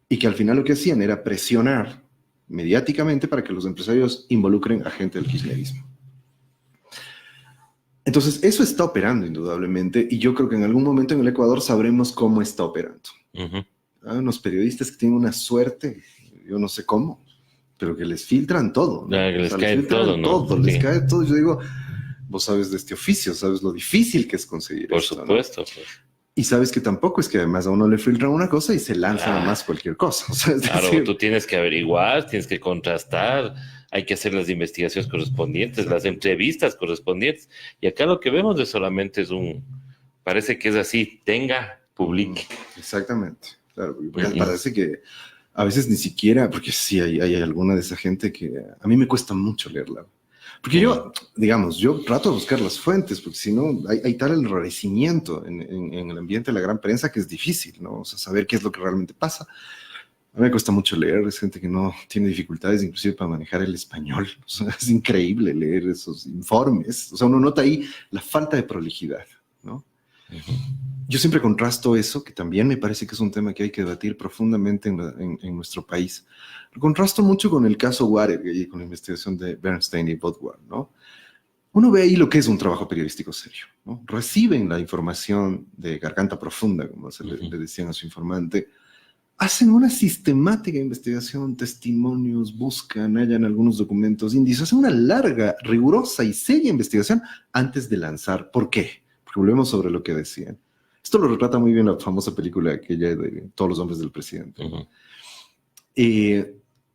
y que al final lo que hacían era presionar mediáticamente para que los empresarios involucren a gente del kirchnerismo. Entonces, eso está operando indudablemente y yo creo que en algún momento en el Ecuador sabremos cómo está operando. Hay unos periodistas que tienen una suerte, yo no sé cómo, pero que les filtran todo, ¿no? Que les cae todo, ¿no? Les cae todo. Yo digo, vos sabes de este oficio, sabes lo difícil que es conseguir Por esto, supuesto. ¿no? Pues. Y sabes que tampoco es que además a uno le filtran una cosa y se lanza nada más cualquier cosa. O sea, claro, tú tienes que averiguar, tienes que contrastar, hay que hacer las investigaciones correspondientes, las entrevistas correspondientes. Y acá lo que vemos es solamente parece que es así, publique. Exactamente, claro. Parece que a veces ni siquiera, porque sí hay alguna de esa gente que a mí me cuesta mucho leerla. Porque yo trato de buscar las fuentes, porque si no, hay tal enrarecimiento en el ambiente de la gran prensa que es difícil, ¿no? O sea, saber qué es lo que realmente pasa. A mí me cuesta mucho leer, es gente que no tiene dificultades inclusive para manejar el español. O sea, es increíble leer esos informes. O sea, uno nota ahí la falta de prolijidad, ¿no? Yo siempre contrasto eso, que también me parece que es un tema que hay que debatir profundamente en nuestro país. Lo contrasto mucho con el caso Watergate y con la investigación de Bernstein y Woodward, ¿no? Uno ve ahí lo que es un trabajo periodístico serio, ¿no? Reciben la información de garganta profunda, como le decían a su informante, hacen una sistemática investigación, testimonios, buscan, hallan algunos documentos, indicios, hacen una larga, rigurosa y seria investigación antes de lanzar. ¿Por qué? Porque volvemos sobre lo que decían. Esto lo retrata muy bien la famosa película aquella de Todos los hombres del presidente.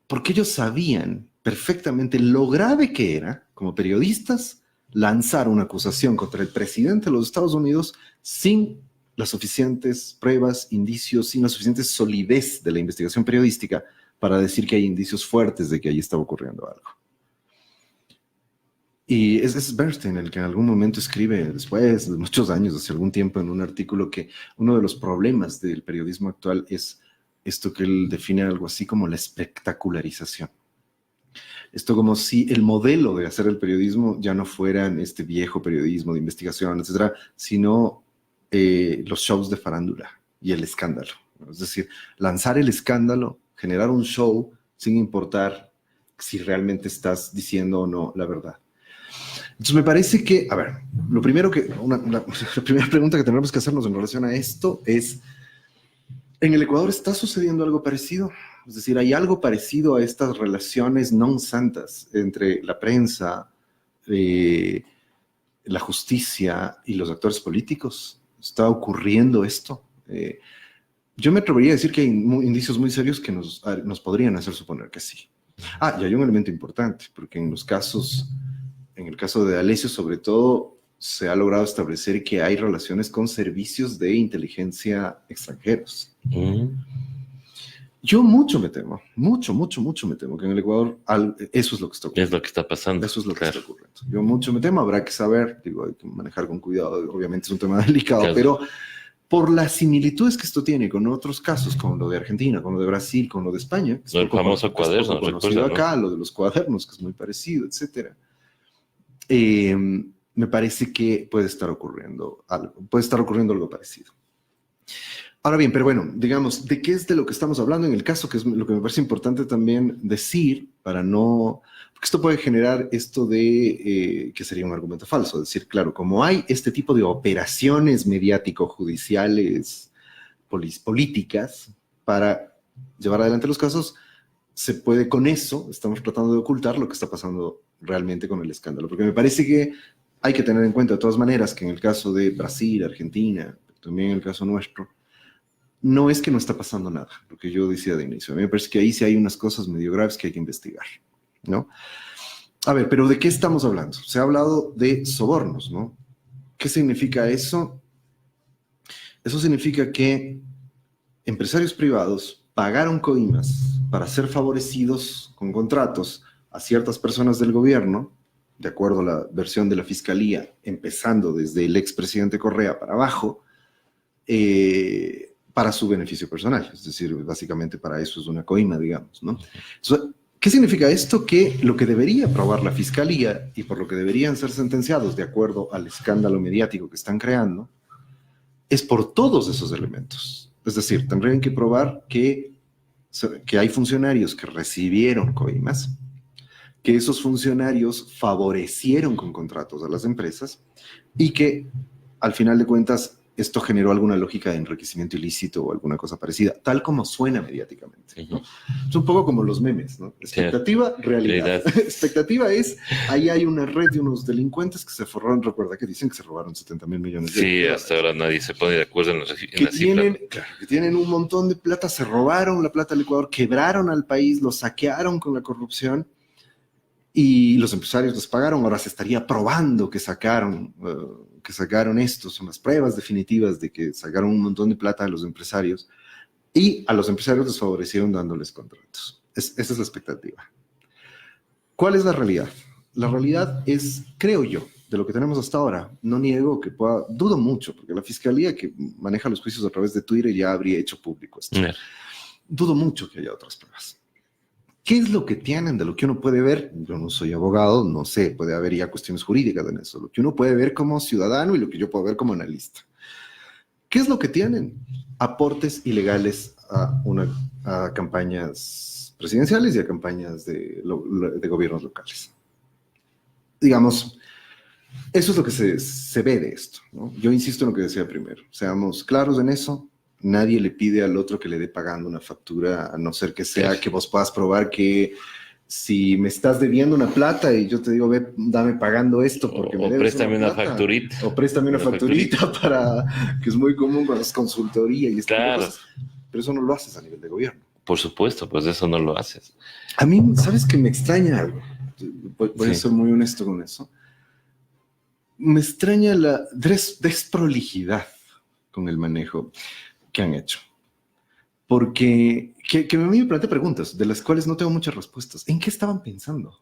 Porque ellos sabían perfectamente lo grave que era, como periodistas, lanzar una acusación contra el presidente de los Estados Unidos sin las suficientes pruebas, indicios, sin la suficiente solidez de la investigación periodística para decir que hay indicios fuertes de que ahí estaba ocurriendo algo. Y es Bernstein el que en algún momento escribe, después de muchos años, hace algún tiempo, en un artículo, que uno de los problemas del periodismo actual es esto que él define algo así como la espectacularización. Esto como si el modelo de hacer el periodismo ya no fueran este viejo periodismo de investigación, etcétera, sino los shows de farándula y el escándalo. Es decir, lanzar el escándalo, generar un show sin importar si realmente estás diciendo o no la verdad. Entonces me parece que, a ver, lo primero la primera pregunta que tenemos que hacernos en relación a esto es, ¿en el Ecuador está sucediendo algo parecido? Es decir, ¿hay algo parecido a estas relaciones non santas entre la prensa, la justicia y los actores políticos? ¿Está ocurriendo esto? Yo me atrevería a decir que hay indicios muy serios que nos podrían hacer suponer que sí. Y hay un elemento importante, porque en el caso de Alessio, sobre todo, se ha logrado establecer que hay relaciones con servicios de inteligencia extranjeros. Yo mucho me temo que en el Ecuador eso es lo que está ocurriendo. Es lo que está pasando. Eso es lo que está ocurriendo. Yo mucho me temo, habrá que saber, hay que manejar con cuidado, obviamente es un tema delicado, pero por las similitudes que esto tiene con otros casos, como lo de Argentina, con lo de Brasil, con lo de España, el famoso cuaderno, conocido acá, lo de los cuadernos, que es muy parecido, etcétera. Me parece que puede estar ocurriendo algo parecido. Ahora bien, pero bueno, digamos, ¿de qué es de lo que estamos hablando en el caso? Que es lo que me parece importante también decir, para no... Porque esto puede generar esto de que sería un argumento falso. Es decir, claro, como hay este tipo de operaciones mediático-judiciales, políticas, para llevar adelante los casos, se puede con eso, estamos tratando de ocultar lo que está pasando realmente con el escándalo. Porque me parece que hay que tener en cuenta de todas maneras que en el caso de Brasil, Argentina, también en el caso nuestro, no es que no está pasando nada, lo que yo decía de inicio. A mí me parece que ahí sí hay unas cosas medio graves que hay que investigar, ¿no? A ver, pero ¿de qué estamos hablando? Se ha hablado de sobornos, ¿no? ¿Qué significa eso? Eso significa que empresarios privados pagaron coimas para ser favorecidos con contratos a ciertas personas del gobierno, de acuerdo a la versión de la fiscalía, empezando desde el expresidente Correa para abajo, para su beneficio personal, es decir, básicamente para eso es una coima, digamos, ¿no? Entonces, ¿qué significa esto? Que lo que debería probar la fiscalía y por lo que deberían ser sentenciados de acuerdo al escándalo mediático que están creando, es por todos esos elementos. Es decir, tendrían que probar que que hay funcionarios que recibieron coimas, que esos funcionarios favorecieron con contratos a las empresas y que al final de cuentas esto generó alguna lógica de enriquecimiento ilícito o alguna cosa parecida, tal como suena mediáticamente, ¿no? Es un poco como los memes, ¿no? Expectativa, realidad. Expectativa es, ahí hay una red de unos delincuentes que se forraron, recuerda que dicen que se robaron 70 mil millones de dólares. Sí, hasta ahora nadie se pone de acuerdo en la cifra. Claro, que tienen un montón de plata, se robaron la plata del Ecuador, quebraron al país, lo saquearon con la corrupción y los empresarios les pagaron. Ahora se estaría probando que sacaron esto, son las pruebas definitivas de que sacaron un montón de plata a los empresarios y a los empresarios les favorecieron dándoles contratos. Esa es la expectativa. ¿Cuál es la realidad? La realidad es, creo yo, de lo que tenemos hasta ahora, no niego que pueda, dudo mucho, porque la fiscalía que maneja los juicios a través de Twitter ya habría hecho público esto. Dudo mucho que haya otras pruebas. ¿Qué es lo que tienen de lo que uno puede ver? Yo no soy abogado, no sé, puede haber ya cuestiones jurídicas en eso. Lo que uno puede ver como ciudadano y lo que yo puedo ver como analista. ¿Qué es lo que tienen? Aportes ilegales a campañas presidenciales y a campañas de gobiernos locales. Digamos, eso es lo que se ve de esto, ¿no? Yo insisto en lo que decía primero. Seamos claros en eso. Nadie le pide al otro que le dé pagando una factura, a no ser que sea que vos puedas probar que si me estás debiendo una plata y yo te digo, ve, dame pagando esto porque me debes préstame una plata, facturita. o préstame una facturita para, que es muy común con las consultorías y este tipo de cosas. Pero eso no lo haces a nivel de gobierno. Por supuesto, pues eso no lo haces. A mí, ¿sabes qué me extraña algo? Voy a ser muy honesto con eso. Me extraña la desprolijidad con el manejo que han hecho. Porque a mí me plantea preguntas de las cuales no tengo muchas respuestas. ¿En qué estaban pensando?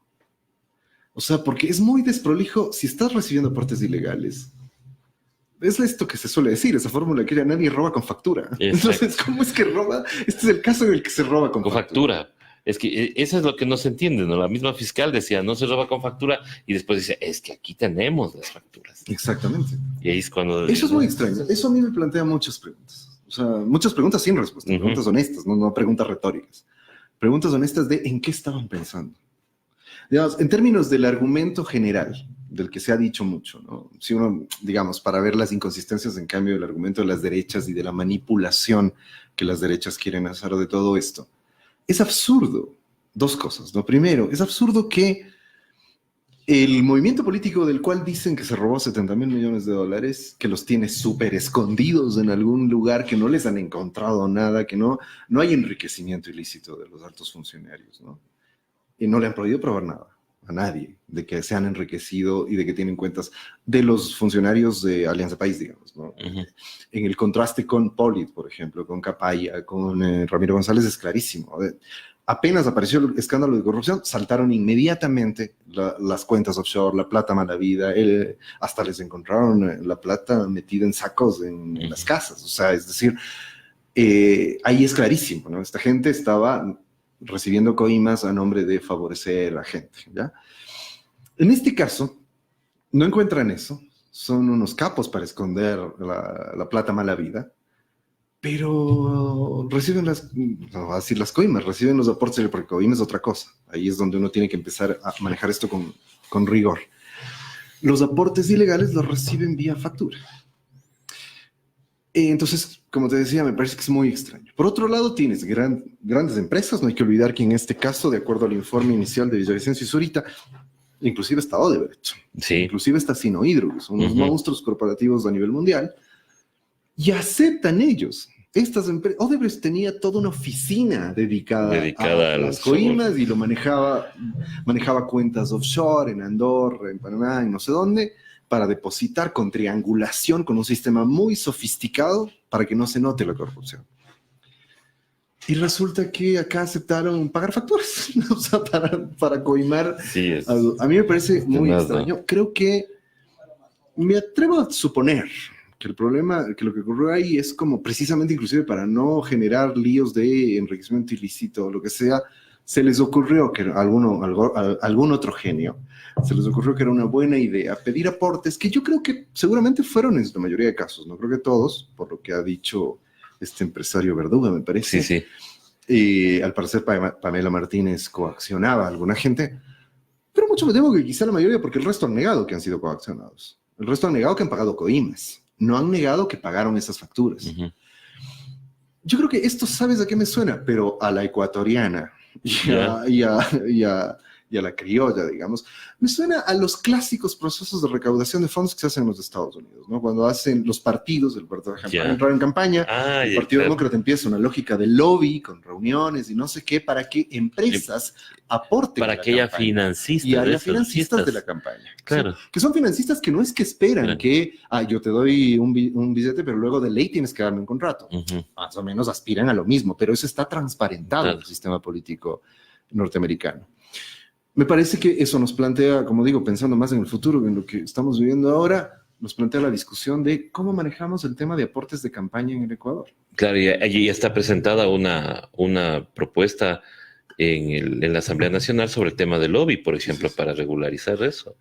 O sea, porque es muy desprolijo. Si estás recibiendo aportes ilegales, es esto que se suele decir, esa fórmula que ya nadie roba con factura. Exacto. Entonces, ¿cómo es que roba? Este es el caso en el que se roba con factura. Es que eso es lo que no se entiende, ¿no? La misma fiscal decía, no se roba con factura, y después dice, es que aquí tenemos las facturas. Exactamente. Y ahí es cuando... Eso es muy extraño. Eso a mí me plantea muchas preguntas. O sea, muchas preguntas sin respuesta, preguntas honestas, no preguntas retóricas. Preguntas honestas de en qué estaban pensando. Digamos, en términos del argumento general, del que se ha dicho mucho, ¿no? Si uno, digamos, para ver las inconsistencias en cambio del argumento de las derechas y de la manipulación que las derechas quieren hacer de todo esto, es absurdo. Dos cosas, ¿no? Primero, es absurdo que el movimiento político del cual dicen que se robó 70 mil millones de dólares, que los tiene súper escondidos en algún lugar, que no les han encontrado nada, que no hay enriquecimiento ilícito de los altos funcionarios, ¿no? Y no le han podido probar nada a nadie de que se han enriquecido y de que tienen cuentas de los funcionarios de Alianza País, digamos, ¿no? En el contraste con Polit, por ejemplo, con Capaya, con Ramiro González, es clarísimo. Apenas apareció el escándalo de corrupción, saltaron inmediatamente las cuentas offshore, la plata mala vida, hasta les encontraron la plata metida en sacos en las casas. O sea, es decir, ahí es clarísimo, ¿no? Esta gente estaba recibiendo coimas a nombre de favorecer a gente, ¿ya? En este caso, no encuentran eso, son unos capos para esconder la plata mala vida, pero reciben las coimas, reciben los aportes, porque coima es otra cosa. Ahí es donde uno tiene que empezar a manejar esto con rigor. Los aportes ilegales los reciben vía factura. Entonces, como te decía, me parece que es muy extraño. Por otro lado, tienes grandes empresas. No hay que olvidar que en este caso, de acuerdo al informe inicial de Villavicencio y Zurita, inclusive está Odebrecht, inclusive está Sinohydro, que son unos monstruos corporativos a nivel mundial, y aceptan ellos. Estas empresas, Odebrecht tenía toda una oficina dedicada a las coimas y lo manejaba cuentas offshore en Andorra, en Panamá, en no sé dónde, para depositar con triangulación, con un sistema muy sofisticado para que no se note la corrupción. Y resulta que acá aceptaron pagar facturas, o sea, para coimar. Sí, a mí me parece muy extraño. Creo que me atrevo a suponer que el problema, que lo que ocurrió ahí es como precisamente inclusive para no generar líos de enriquecimiento ilícito o lo que sea, se les ocurrió que algún otro genio, se les ocurrió que era una buena idea pedir aportes, que yo creo que seguramente fueron en la mayoría de casos, no creo que todos, por lo que ha dicho este empresario Verduga, me parece. Sí. Al parecer Pamela Martínez coaccionaba a alguna gente, pero mucho me temo que quizá la mayoría, porque el resto han negado que han sido coaccionados. El resto han negado que han pagado coimas. No han negado que pagaron esas facturas. Ujú. Yo creo que esto, ¿sabes a qué me suena? Pero a la ecuatoriana y a la criolla, digamos. Me suena a los clásicos procesos de recaudación de fondos que se hacen en los Estados Unidos, ¿no? Cuando hacen los partidos, el partido de entrar en campaña, el Partido Demócrata empieza una lógica de lobby con reuniones y no sé qué para que empresas aporten. Para que haya financistas. Y haya financistas de la campaña. Claro. ¿Sí? Que son financistas que no es que esperan que yo te doy un billete, pero luego de ley tienes que darme un contrato. Más o menos aspiran a lo mismo, pero eso está transparentado en el sistema político norteamericano. Me parece que eso nos plantea, como digo, pensando más en el futuro, en lo que estamos viviendo ahora, nos plantea la discusión de cómo manejamos el tema de aportes de campaña en el Ecuador. Claro, y allí está presentada una propuesta en la Asamblea Nacional sobre el tema del lobby, por ejemplo, para regularizar eso.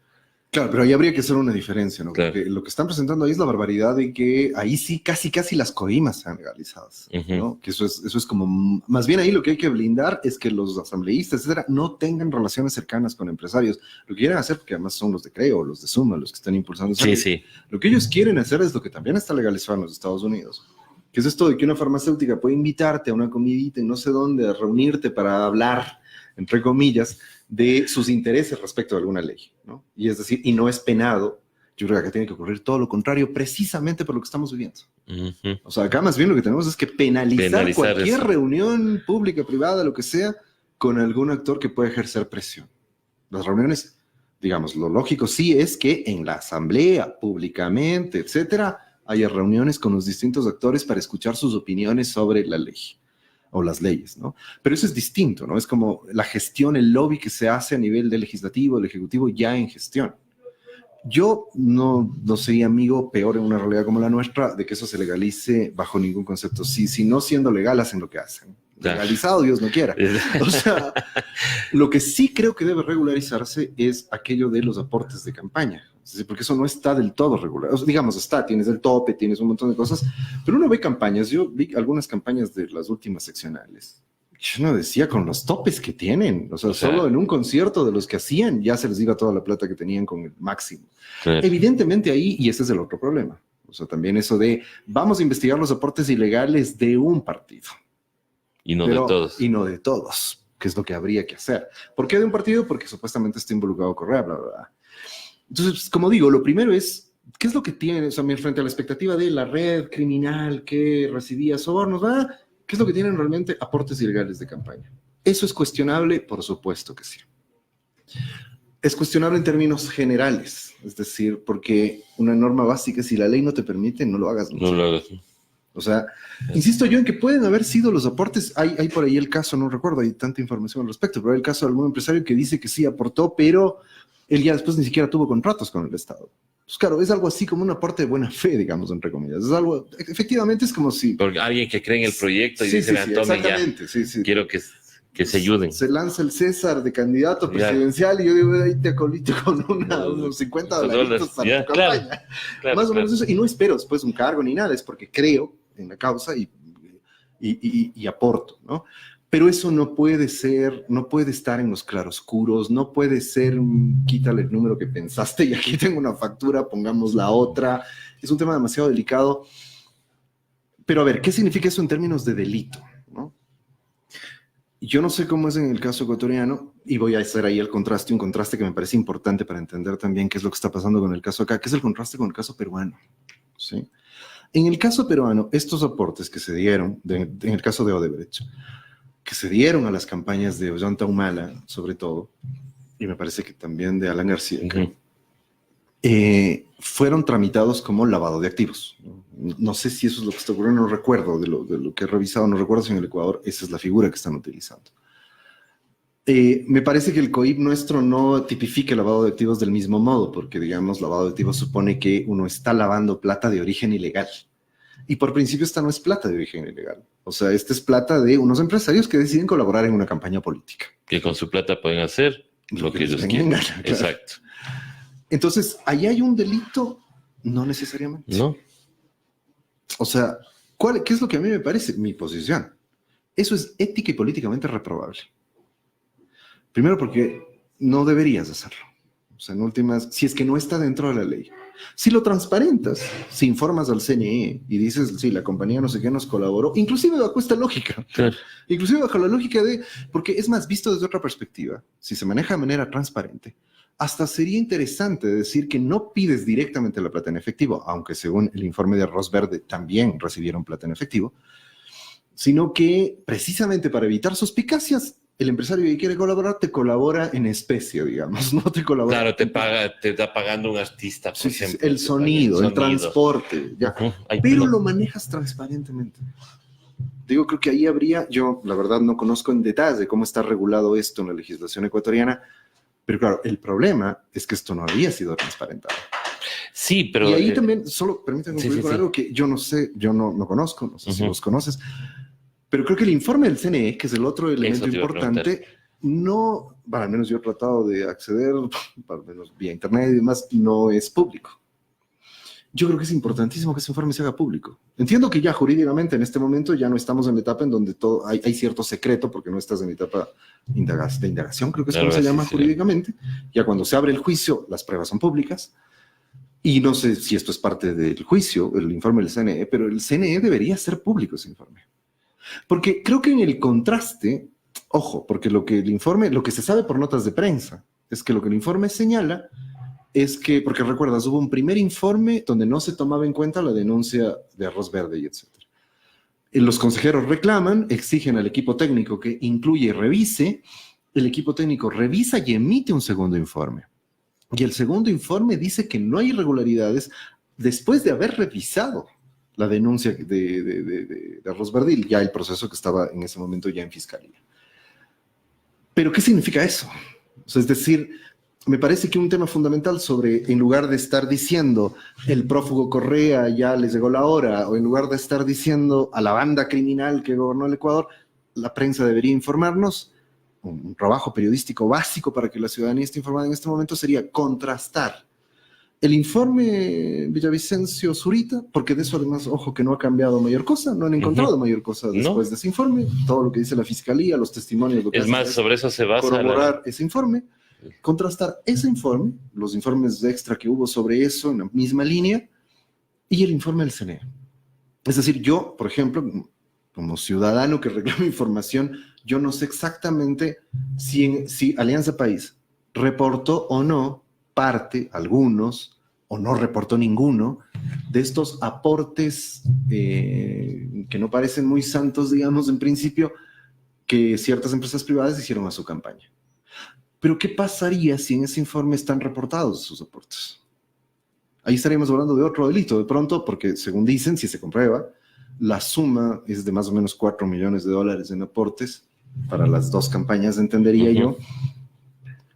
Claro, pero ahí habría que hacer una diferencia, ¿no? Claro. Porque lo que están presentando ahí es la barbaridad de que ahí sí casi las coimas sean legalizadas, ¿no? Que eso es como, más bien ahí lo que hay que blindar es que los asambleístas, etcétera, no tengan relaciones cercanas con empresarios. Lo que quieren hacer, porque además son los de Creo, los de Suma, los que están impulsando esa ley. Lo que ellos quieren hacer es lo que también está legalizado en los Estados Unidos, que es esto de que una farmacéutica puede invitarte a una comidita en no sé dónde, a reunirte para hablar, entre comillas, de sus intereses respecto a alguna ley, ¿no? Y es decir, y no es penado. Yo creo que acá tiene que ocurrir todo lo contrario, precisamente por lo que estamos viviendo. O sea, acá más bien lo que tenemos es que penalizar cualquier reunión pública, privada, lo que sea, con algún actor que pueda ejercer presión. Las reuniones, digamos, lo lógico sí es que en la asamblea, públicamente, etcétera, haya reuniones con los distintos actores para escuchar sus opiniones sobre la ley o las leyes, ¿no? Pero eso es distinto, ¿no? Es como la gestión, el lobby que se hace a nivel del legislativo, del ejecutivo, ya en gestión. Yo no sería amigo, peor en una realidad como la nuestra, de que eso se legalice bajo ningún concepto. Si no siendo legal, hacen lo que hacen. Legalizado, Dios no quiera. O sea, lo que sí creo que debe regularizarse es aquello de los aportes de campaña. Porque eso no está del todo regular. O sea, digamos, tienes el tope, tienes un montón de cosas, pero uno ve campañas. Yo vi algunas campañas de las últimas seccionales. Yo no decía con los topes que tienen. O sea, solo en un concierto de los que hacían ya se les iba toda la plata que tenían con el máximo. Claro. Evidentemente ahí, y ese es el otro problema. O sea, también eso de vamos a investigar los aportes ilegales de un partido. Y no de todos. Y no de todos, que es lo que habría que hacer. ¿Por qué de un partido? Porque supuestamente está involucrado Correa, bla, bla, bla. Entonces, como digo, lo primero es, ¿qué es lo que tiene, o sea, frente a la expectativa de la red criminal que recibía sobornos, ¿qué es lo que tienen realmente? Aportes ilegales de campaña. ¿Eso es cuestionable? Por supuesto que sí. Es cuestionable en términos generales, es decir, porque una norma básica, si la ley no te permite, no lo hagas. No lo hagas. O sea, insisto yo en que pueden haber sido los aportes, hay por ahí el caso, no recuerdo, hay tanta información al respecto, pero hay el caso de algún empresario que dice que sí aportó, pero él ya después ni siquiera tuvo contratos con el Estado. Pues claro, es algo así como un aporte de buena fe, digamos, entre comillas. Es algo, efectivamente es como si... Porque alguien que cree en el proyecto y dice, exactamente, quiero que se ayuden. Se lanza el César de candidato presidencial y yo digo, ahí te acolito con unos $50 para tu campaña. Claro, más o menos eso. Y no espero después un cargo ni nada, es porque creo en la causa y aporto, ¿no? Pero eso no puede ser, no puede estar en los claroscuros, no puede ser, quítale el número que pensaste y aquí tengo una factura, pongamos la otra. Es un tema demasiado delicado. Pero a ver, ¿qué significa eso en términos de delito, ¿no? Yo no sé cómo es en el caso ecuatoriano y voy a hacer ahí el contraste, un contraste que me parece importante para entender también qué es lo que está pasando con el caso acá, que es el contraste con el caso peruano, ¿sí? En el caso peruano, estos aportes que se dieron, en el caso de Odebrecht, que se dieron a las campañas de Ollanta Humala, sobre todo, y me parece que también de Alan García, fueron tramitados como lavado de activos. No sé si eso es lo que está ocurriendo, no recuerdo de lo que he revisado, no recuerdo si en el Ecuador esa es la figura que están utilizando. Me parece que el COIP nuestro no tipifica el lavado de activos del mismo modo, porque, digamos, lavado de activos supone que uno está lavando plata de origen ilegal. Y por principio esta no es plata de origen ilegal. O sea, esta es plata de unos empresarios que deciden colaborar en una campaña política. Que con su plata pueden hacer lo que ellos quieren. Claro. Exacto. Entonces, ¿ahí hay un delito? No necesariamente. No. O sea, ¿qué es lo que a mí me parece? Mi posición Eso es ética y políticamente reprobable. Primero porque no deberías hacerlo. O sea, en últimas, si es que no está dentro de la ley. Si lo transparentas, si informas al CNE y dices, sí, la compañía no sé qué nos colaboró, inclusive bajo esta lógica, Claro. inclusive bajo la lógica de, porque es más, visto desde otra perspectiva, si se maneja de manera transparente, hasta sería interesante decir que no pides directamente la plata en efectivo, aunque según el informe de Arroz Verde también recibieron plata en efectivo, sino que precisamente para evitar suspicacias, el empresario que quiere colaborar te colabora en especie, digamos, no te colabora. Claro, te está pagando un artista, por Sí, sí, ejemplo. el sonido, el transporte, ya. Ay, Pero perdón. lo manejas transparentemente. Digo, creo que ahí habría, yo la verdad no conozco en detalle cómo está regulado esto en la legislación ecuatoriana, pero claro, el problema es que esto no había sido transparentado. Sí, pero... Y ahí también, solo permítame concluir con algo que yo no sé, yo no conozco, no sé si vos conoces, pero creo que el informe del CNE, que es el otro elemento importante, no, bueno, al menos yo he tratado de acceder, al menos vía internet y demás, no es público. Yo creo que es importantísimo que ese informe se haga público. Entiendo que ya jurídicamente en este momento ya no estamos en la etapa en donde todo, hay cierto secreto, porque no estás en la etapa de indagación, creo que es como se llama jurídicamente. Ya cuando se abre el juicio, las pruebas son públicas. Y no sé si esto es parte del juicio, el informe del CNE, pero el CNE debería ser público ese informe. Porque creo que en el contraste, ojo, porque lo que se sabe por notas de prensa, es que lo que el informe señala es que, porque recuerdas, hubo un primer informe donde no se tomaba en cuenta la denuncia de Arroz Verde y etcétera. Los consejeros reclaman, exigen al equipo técnico que incluye y revise, el equipo técnico revisa y emite un segundo informe. Y el segundo informe dice que no hay irregularidades después de haber revisado la denuncia de Arroz Verde y ya el proceso que estaba en ese momento ya en fiscalía. ¿Pero qué significa eso? O sea, es decir, me parece que un tema fundamental sobre, en lugar de estar diciendo el prófugo Correa ya les llegó la hora, o en lugar de estar diciendo a la banda criminal que gobernó el Ecuador, la prensa debería informarnos. Un trabajo periodístico básico para que la ciudadanía esté informada en este momento sería contrastar el informe Villavicencio Zurita, porque de eso además, ojo, que no ha cambiado mayor cosa, no han encontrado mayor cosa después de ese informe, todo lo que dice la fiscalía, los testimonios, lo que es más, sobre eso se basa corroborar ese informe, contrastar ese informe, los informes extra que hubo sobre eso en la misma línea, y el informe del CNE. Es decir, yo, por ejemplo, como ciudadano que reclama información, yo no sé exactamente si Alianza País reportó o no parte, algunos, o no reportó ninguno, de estos aportes que no parecen muy santos, digamos, en principio, que ciertas empresas privadas hicieron a su campaña. Pero ¿qué pasaría si en ese informe están reportados esos aportes? Ahí estaríamos hablando de otro delito, de pronto, porque según dicen, si se comprueba, la suma es de más o menos $4 millones en aportes para las dos campañas, entendería yo,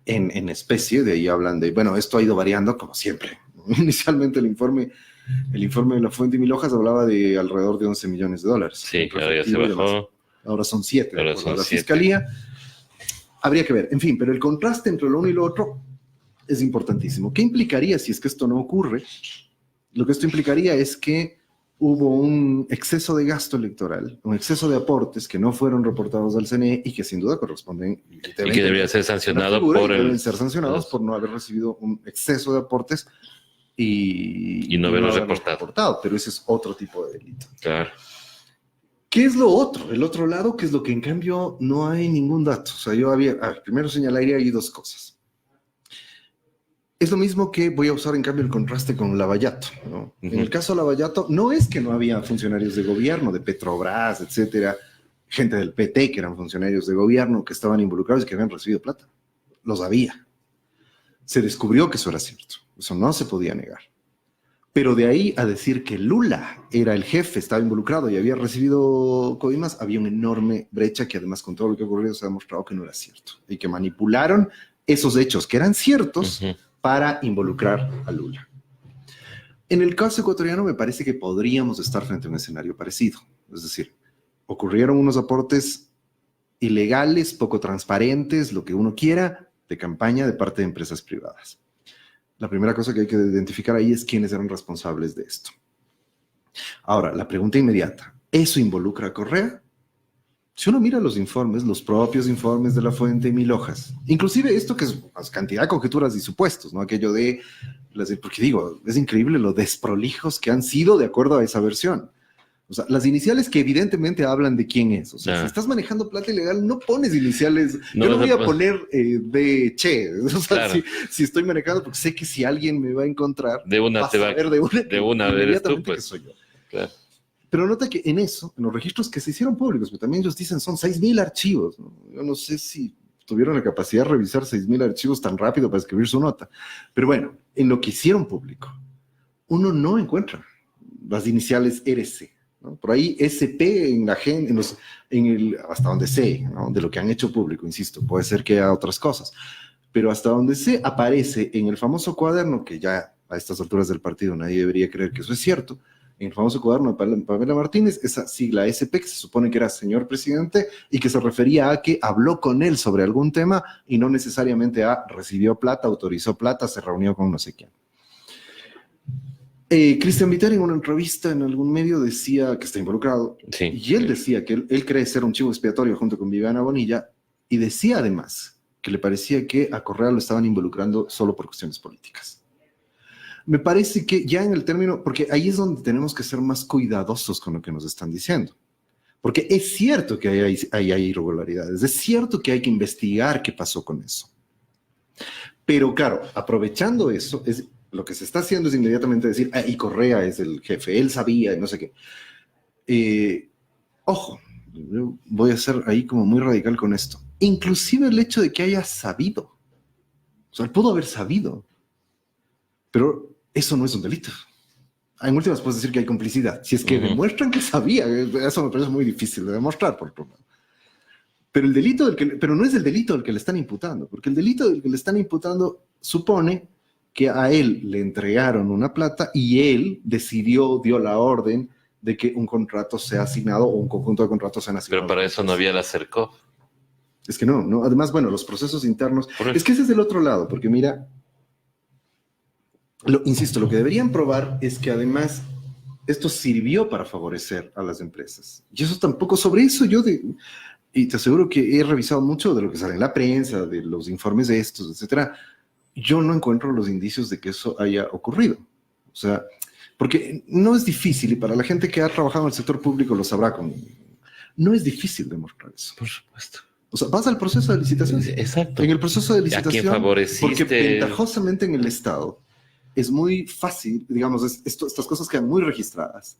en especie. De ahí hablan de, bueno, esto ha ido variando como siempre. Inicialmente el informe de La Fuente y Mil Hojas hablaba de alrededor de $11 millones. Sí, claro, ya se bajó. Ahora son 7. Ahora son la 7. fiscalía. Habría que ver. En fin, pero el contraste entre lo uno y lo otro es importantísimo. ¿Qué implicaría si es que esto no ocurre? Lo que esto implicaría es que hubo un exceso de gasto electoral, un exceso de aportes que no fueron reportados al CNE y que sin duda corresponden. Y que debería ser sancionado deben ser sancionados por no haber recibido un exceso de aportes y no haberlos reportado. Pero ese es otro tipo de delito. Claro. ¿Qué es lo otro? El otro lado, que es lo que en cambio no hay ningún dato. O sea, primero señalaría ahí dos cosas. Es lo mismo que voy a usar en cambio el contraste con Lavallato, ¿no? En el caso de Lavallato, no es que no había funcionarios de gobierno, de Petrobras, etcétera, gente del PT que eran funcionarios de gobierno, que estaban involucrados y que habían recibido plata. Los había. Se descubrió que eso era cierto. Eso no se podía negar. Pero de ahí a decir que Lula era el jefe, estaba involucrado y había recibido coimas, había una enorme brecha que además con todo lo que ha ocurrido se ha demostrado que no era cierto y que manipularon esos hechos que eran ciertos para involucrar a Lula. En el caso ecuatoriano me parece que podríamos estar frente a un escenario parecido. Es decir, ocurrieron unos aportes ilegales, poco transparentes, lo que uno quiera, de campaña de parte de empresas privadas. La primera cosa que hay que identificar ahí es quiénes eran responsables de esto. Ahora, la pregunta inmediata, ¿eso involucra a Correa? Si uno mira los informes, los propios informes de la fuente, 1000 hojas, inclusive esto que es pues, cantidad de conjeturas y supuestos, ¿no? Aquello de, porque digo, es increíble lo desprolijos que han sido de acuerdo a esa versión. O sea, las iniciales que evidentemente hablan de quién es. O sea, si estás manejando plata ilegal, no pones iniciales. No, yo no voy a poner de Che. O sea, claro. si estoy manejando, porque sé que si alguien me va a encontrar, de una te va a ver de una eres tú, pues. Que soy yo. Claro. Pero nota que en eso, en los registros que se hicieron públicos, pero también ellos dicen son 6,000 archivos, ¿no? Yo no sé si tuvieron la capacidad de revisar 6,000 archivos tan rápido para escribir su nota. Pero bueno, en lo que hicieron público, uno no encuentra las iniciales RC, ¿no? Por ahí SP en la gente, hasta donde sé, ¿no? De lo que han hecho público, insisto, puede ser que haya otras cosas, pero hasta donde sé aparece en el famoso cuaderno, que ya a estas alturas del partido nadie debería creer que eso es cierto, en el famoso cuaderno de Pamela Martínez, esa sigla SP, que se supone que era señor presidente y que se refería a que habló con él sobre algún tema y no necesariamente a recibió plata, autorizó plata, se reunió con no sé quién. Cristian Viteri en una entrevista en algún medio decía que está involucrado, sí, y él decía que él cree ser un chivo expiatorio junto con Viviana Bonilla, y decía además que le parecía que a Correa lo estaban involucrando solo por cuestiones políticas. Me parece que ya en el término, porque ahí es donde tenemos que ser más cuidadosos con lo que nos están diciendo. Porque es cierto que hay irregularidades, es cierto que hay que investigar qué pasó con eso. Pero claro, aprovechando eso, lo que se está haciendo es inmediatamente decir, y Correa es el jefe, él sabía, y no sé qué. Ojo, yo voy a ser ahí como muy radical con esto. Inclusive el hecho de que haya sabido. O sea, él pudo haber sabido. Pero eso no es un delito. En últimas puedes decir que hay complicidad. Si es que demuestran que sabía, eso me parece muy difícil de demostrar, por ejemplo. Pero pero no es el delito del que le están imputando, porque el delito del que le están imputando supone que a él le entregaron una plata y él dio la orden de que un contrato sea asignado o un conjunto de contratos sean asignados. Pero para eso no había la CERCOF. Es que no. Además, bueno, los procesos internos. Es que ese es el otro lado, porque mira, insisto, lo que deberían probar es que además esto sirvió para favorecer a las empresas. Y eso tampoco, sobre eso y te aseguro que he revisado mucho de lo que sale en la prensa, de los informes de estos, etcétera. Yo no encuentro los indicios de que eso haya ocurrido. O sea, porque no es difícil, y para la gente que ha trabajado en el sector público lo sabrá, no es difícil demostrar eso. Por supuesto. O sea, vas al proceso de licitación. Exacto. En el proceso de licitación, ¿a quién favoreciste? Porque ventajosamente en el Estado es muy fácil, digamos, estas cosas quedan muy registradas.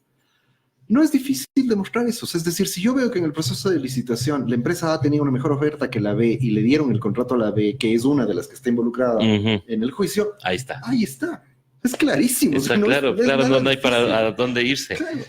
No es difícil demostrar eso. Es decir, si yo veo que en el proceso de licitación la empresa A tenía una mejor oferta que la B y le dieron el contrato a la B, que es una de las que está involucrada en el juicio, ahí está. Ahí está. Es clarísimo. Está claro, no hay para a dónde irse. Claro.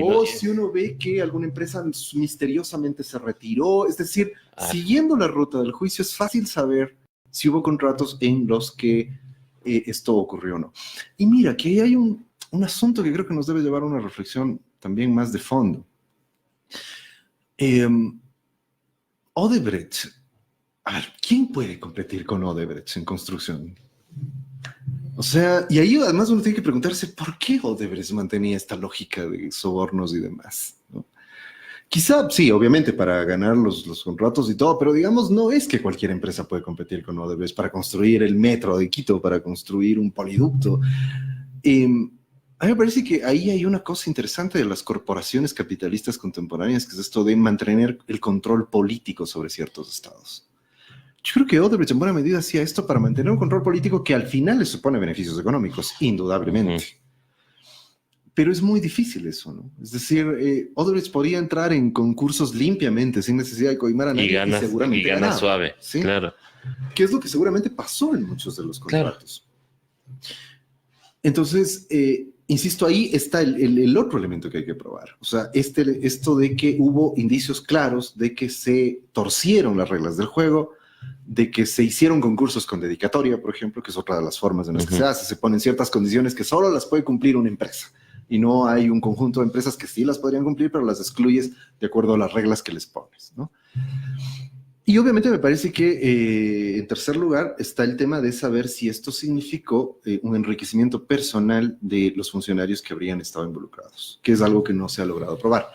O si uno ve que alguna empresa misteriosamente se retiró, es decir, siguiendo la ruta del juicio es fácil saber si hubo contratos en los que esto ocurrió o no. Y mira, que ahí hay un asunto que creo que nos debe llevar a una reflexión también más de fondo. Odebrecht, a ver, ¿quién puede competir con Odebrecht en construcción? O sea, y ahí además uno tiene que preguntarse por qué Odebrecht mantenía esta lógica de sobornos y demás, ¿no? Quizá, sí, obviamente para ganar los contratos y todo, pero digamos, no es que cualquier empresa puede competir con Odebrecht para construir el metro de Quito, para construir un poliducto. A mí me parece que ahí hay una cosa interesante de las corporaciones capitalistas contemporáneas, que es esto de mantener el control político sobre ciertos estados. Yo creo que Odebrecht en buena medida hacía esto para mantener un control político que al final le supone beneficios económicos, indudablemente. Pero es muy difícil eso, ¿no? Es decir, Odebrecht podía entrar en concursos limpiamente, sin necesidad de coimar a nadie, y seguramente gana suave, ¿sí? Claro. Que es lo que seguramente pasó en muchos de los contratos. Claro. Entonces, insisto, ahí está el otro elemento que hay que probar. O sea, esto de que hubo indicios claros de que se torcieron las reglas del juego, de que se hicieron concursos con dedicatoria, por ejemplo, que es otra de las formas en las que se hace. Se ponen ciertas condiciones que solo las puede cumplir una empresa. Y no hay un conjunto de empresas que sí las podrían cumplir, pero las excluyes de acuerdo a las reglas que les pones, ¿no? Y obviamente me parece que en tercer lugar está el tema de saber si esto significó un enriquecimiento personal de los funcionarios que habrían estado involucrados, que es algo que no se ha logrado probar.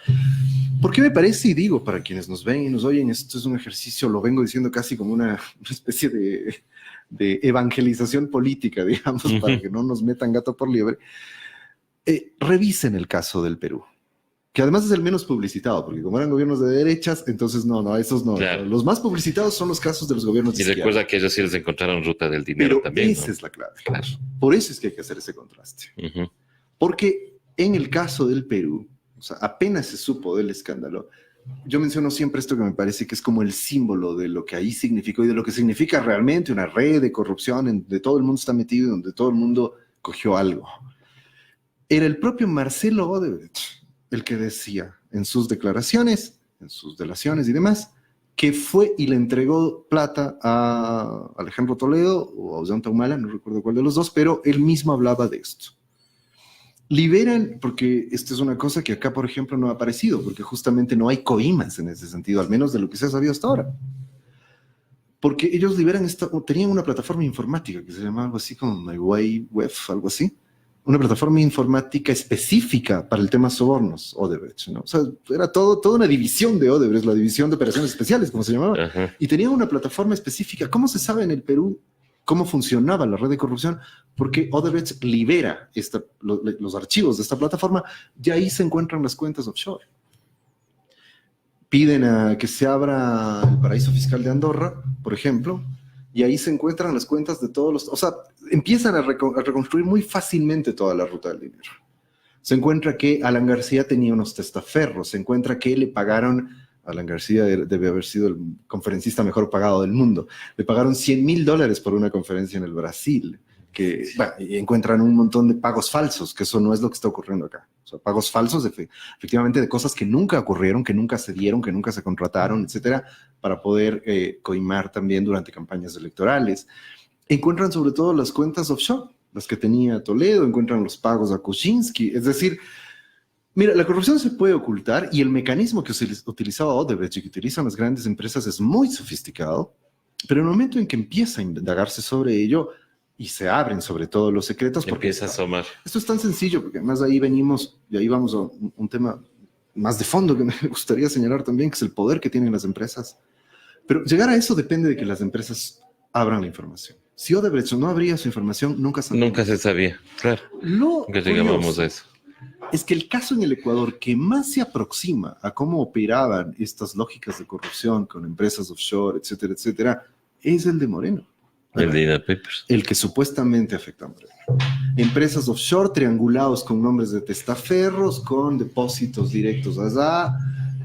Porque me parece, y digo, para quienes nos ven y nos oyen, esto es un ejercicio, lo vengo diciendo casi como una especie de evangelización política, digamos, para que no nos metan gato por liebre. Revisen el caso del Perú, que además es el menos publicitado, porque como eran gobiernos de derechas, entonces no, esos no. Claro. Los más publicitados son los casos de los gobiernos de Y izquierda. recuerda que ellos sí les encontraron ruta del dinero Pero también, esa ¿no? es la clave. Claro. Por eso es que hay que hacer ese contraste. Porque en el caso del Perú, o sea, apenas se supo del escándalo, yo menciono siempre esto que me parece que es como el símbolo de lo que ahí significó y de lo que significa realmente una red de corrupción en donde todo el mundo está metido y donde todo el mundo cogió algo. Era el propio Marcelo Odebrecht el que decía en sus declaraciones, en sus delaciones y demás, que fue y le entregó plata a Alejandro Toledo o a Ollanta Humala, no recuerdo cuál de los dos, pero él mismo hablaba de esto. Liberan, porque esta es una cosa que acá, por ejemplo, no ha aparecido, porque justamente no hay coimas en ese sentido, al menos de lo que se ha sabido hasta ahora. Porque ellos liberan tenían una plataforma informática que se llamaba algo así como MyWay Web, algo así. Una plataforma informática específica para el tema sobornos, Odebrecht, ¿no? O sea, era toda una división de Odebrecht, la división de operaciones especiales, como se llamaba. Ajá. Y tenían una plataforma específica. ¿Cómo se sabe en el Perú cómo funcionaba la red de corrupción? Porque Odebrecht libera los archivos de esta plataforma y ahí se encuentran las cuentas offshore. Piden a que se abra el paraíso fiscal de Andorra, por ejemplo, y ahí se encuentran las cuentas de todos los... O sea, empiezan a reconstruir muy fácilmente toda la ruta del dinero. Se encuentra que Alan García tenía unos testaferros, se encuentra que le pagaron... Alan García debe haber sido el conferencista mejor pagado del mundo. Le pagaron $100,000 por una conferencia en el Brasil. Y encuentran un montón de pagos falsos, que eso no es lo que está ocurriendo acá. O sea, pagos falsos efectivamente de cosas que nunca ocurrieron, que nunca se dieron, que nunca se contrataron, etcétera, para poder coimar también durante campañas electorales. Encuentran sobre todo las cuentas offshore, las que tenía Toledo, encuentran los pagos a Kuczynski, es decir, mira, la corrupción se puede ocultar y el mecanismo que utilizaba Odebrecht y que utilizan las grandes empresas es muy sofisticado, pero en el momento en que empieza a indagarse sobre ello y se abren sobre todo los secretos... Porque empieza a asomar. Esto es tan sencillo, porque además ahí venimos y ahí vamos a un tema más de fondo que me gustaría señalar también, que es el poder que tienen las empresas. Pero llegar a eso depende de que las empresas abran la información. Si Odebrecht no abría su información, nunca se sabía, claro. Nunca llegábamos a eso. Es que el caso en el Ecuador que más se aproxima a cómo operaban estas lógicas de corrupción con empresas offshore, etcétera, etcétera, es el de Moreno. El de INA Papers. El que supuestamente afecta a Moreno. Empresas offshore triangulados con nombres de testaferros, con depósitos directos allá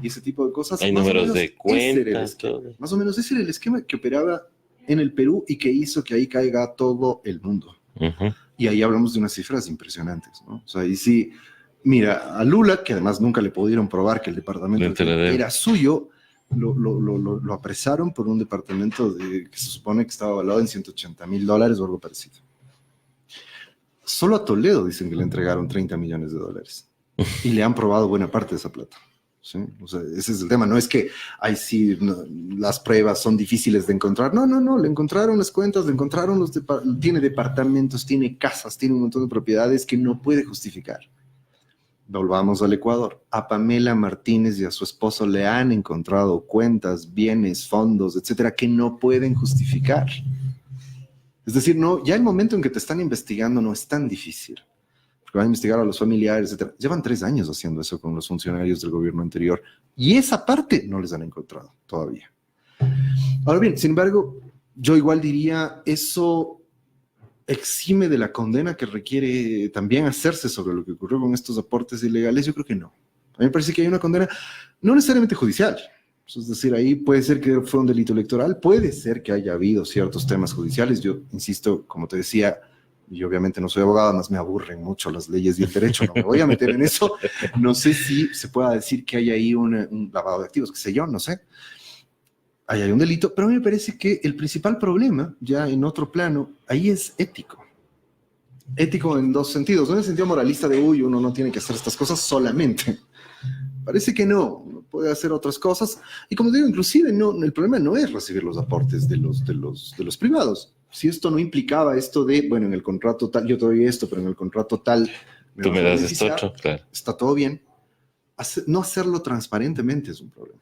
y ese tipo de cosas. Hay números de cuentas. Más o menos ese era el esquema que operaba en el Perú y que hizo que ahí caiga todo el mundo. Y ahí hablamos de unas cifras impresionantes, ¿no? O sea, ahí sí, mira, a Lula, que además nunca le pudieron probar que el departamento era suyo, lo apresaron por un departamento que se supone que estaba valorado en $180,000 o algo parecido. Solo a Toledo dicen que le entregaron $30 millones y le han probado buena parte de esa plata. ¿Sí? O sea, ese es el tema. No es que sí, las pruebas son difíciles de encontrar. No, le encontraron las cuentas, le encontraron tiene departamentos, tiene casas, tiene un montón de propiedades que no puede justificar. Volvamos al Ecuador. A Pamela Martínez y a su esposo le han encontrado cuentas, bienes, fondos, etcétera, que no pueden justificar. Es decir, no, ya el momento en que te están investigando no es tan difícil. Porque van a investigar a los familiares, etcétera. Llevan 3 años haciendo eso con los funcionarios del gobierno anterior. Y esa parte no les han encontrado todavía. Ahora bien, sin embargo, yo igual diría, eso exime de la condena que requiere también hacerse sobre lo que ocurrió con estos aportes ilegales. Yo creo que no. A mí me parece que hay una condena no necesariamente judicial. Es decir, ahí puede ser que fue un delito electoral, puede ser que haya habido ciertos temas judiciales. Yo insisto, como te decía, y obviamente no soy abogado, más me aburren mucho las leyes y el derecho, no me voy a meter en eso. No sé si se pueda decir que hay ahí un lavado de activos, qué sé yo, no sé. Ahí hay un delito, pero a mí me parece que el principal problema, ya en otro plano, ahí es ético. Ético en 2 sentidos. No en el sentido moralista de, uno no tiene que hacer estas cosas solamente. Parece que no, uno puede hacer otras cosas. Y como digo, inclusive el problema no es recibir los aportes de los privados. Si esto no implicaba esto de, bueno, en el contrato tal, yo te doy esto, pero en el contrato tal... Tú me das esto otro, claro. Está todo bien. no hacerlo transparentemente es un problema.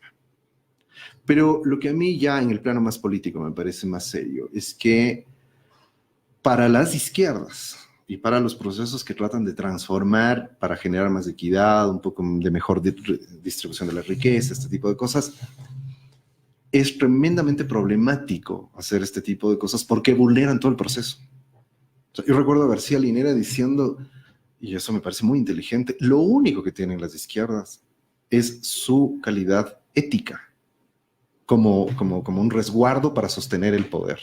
Pero lo que a mí ya en el plano más político me parece más serio es que para las izquierdas y para los procesos que tratan de transformar para generar más equidad, un poco de mejor distribución de la riqueza, este tipo de cosas, es tremendamente problemático hacer este tipo de cosas porque vulneran todo el proceso. O sea, yo recuerdo a García Linera diciendo, y eso me parece muy inteligente, lo único que tienen las izquierdas es su calidad ética como un resguardo para sostener el poder.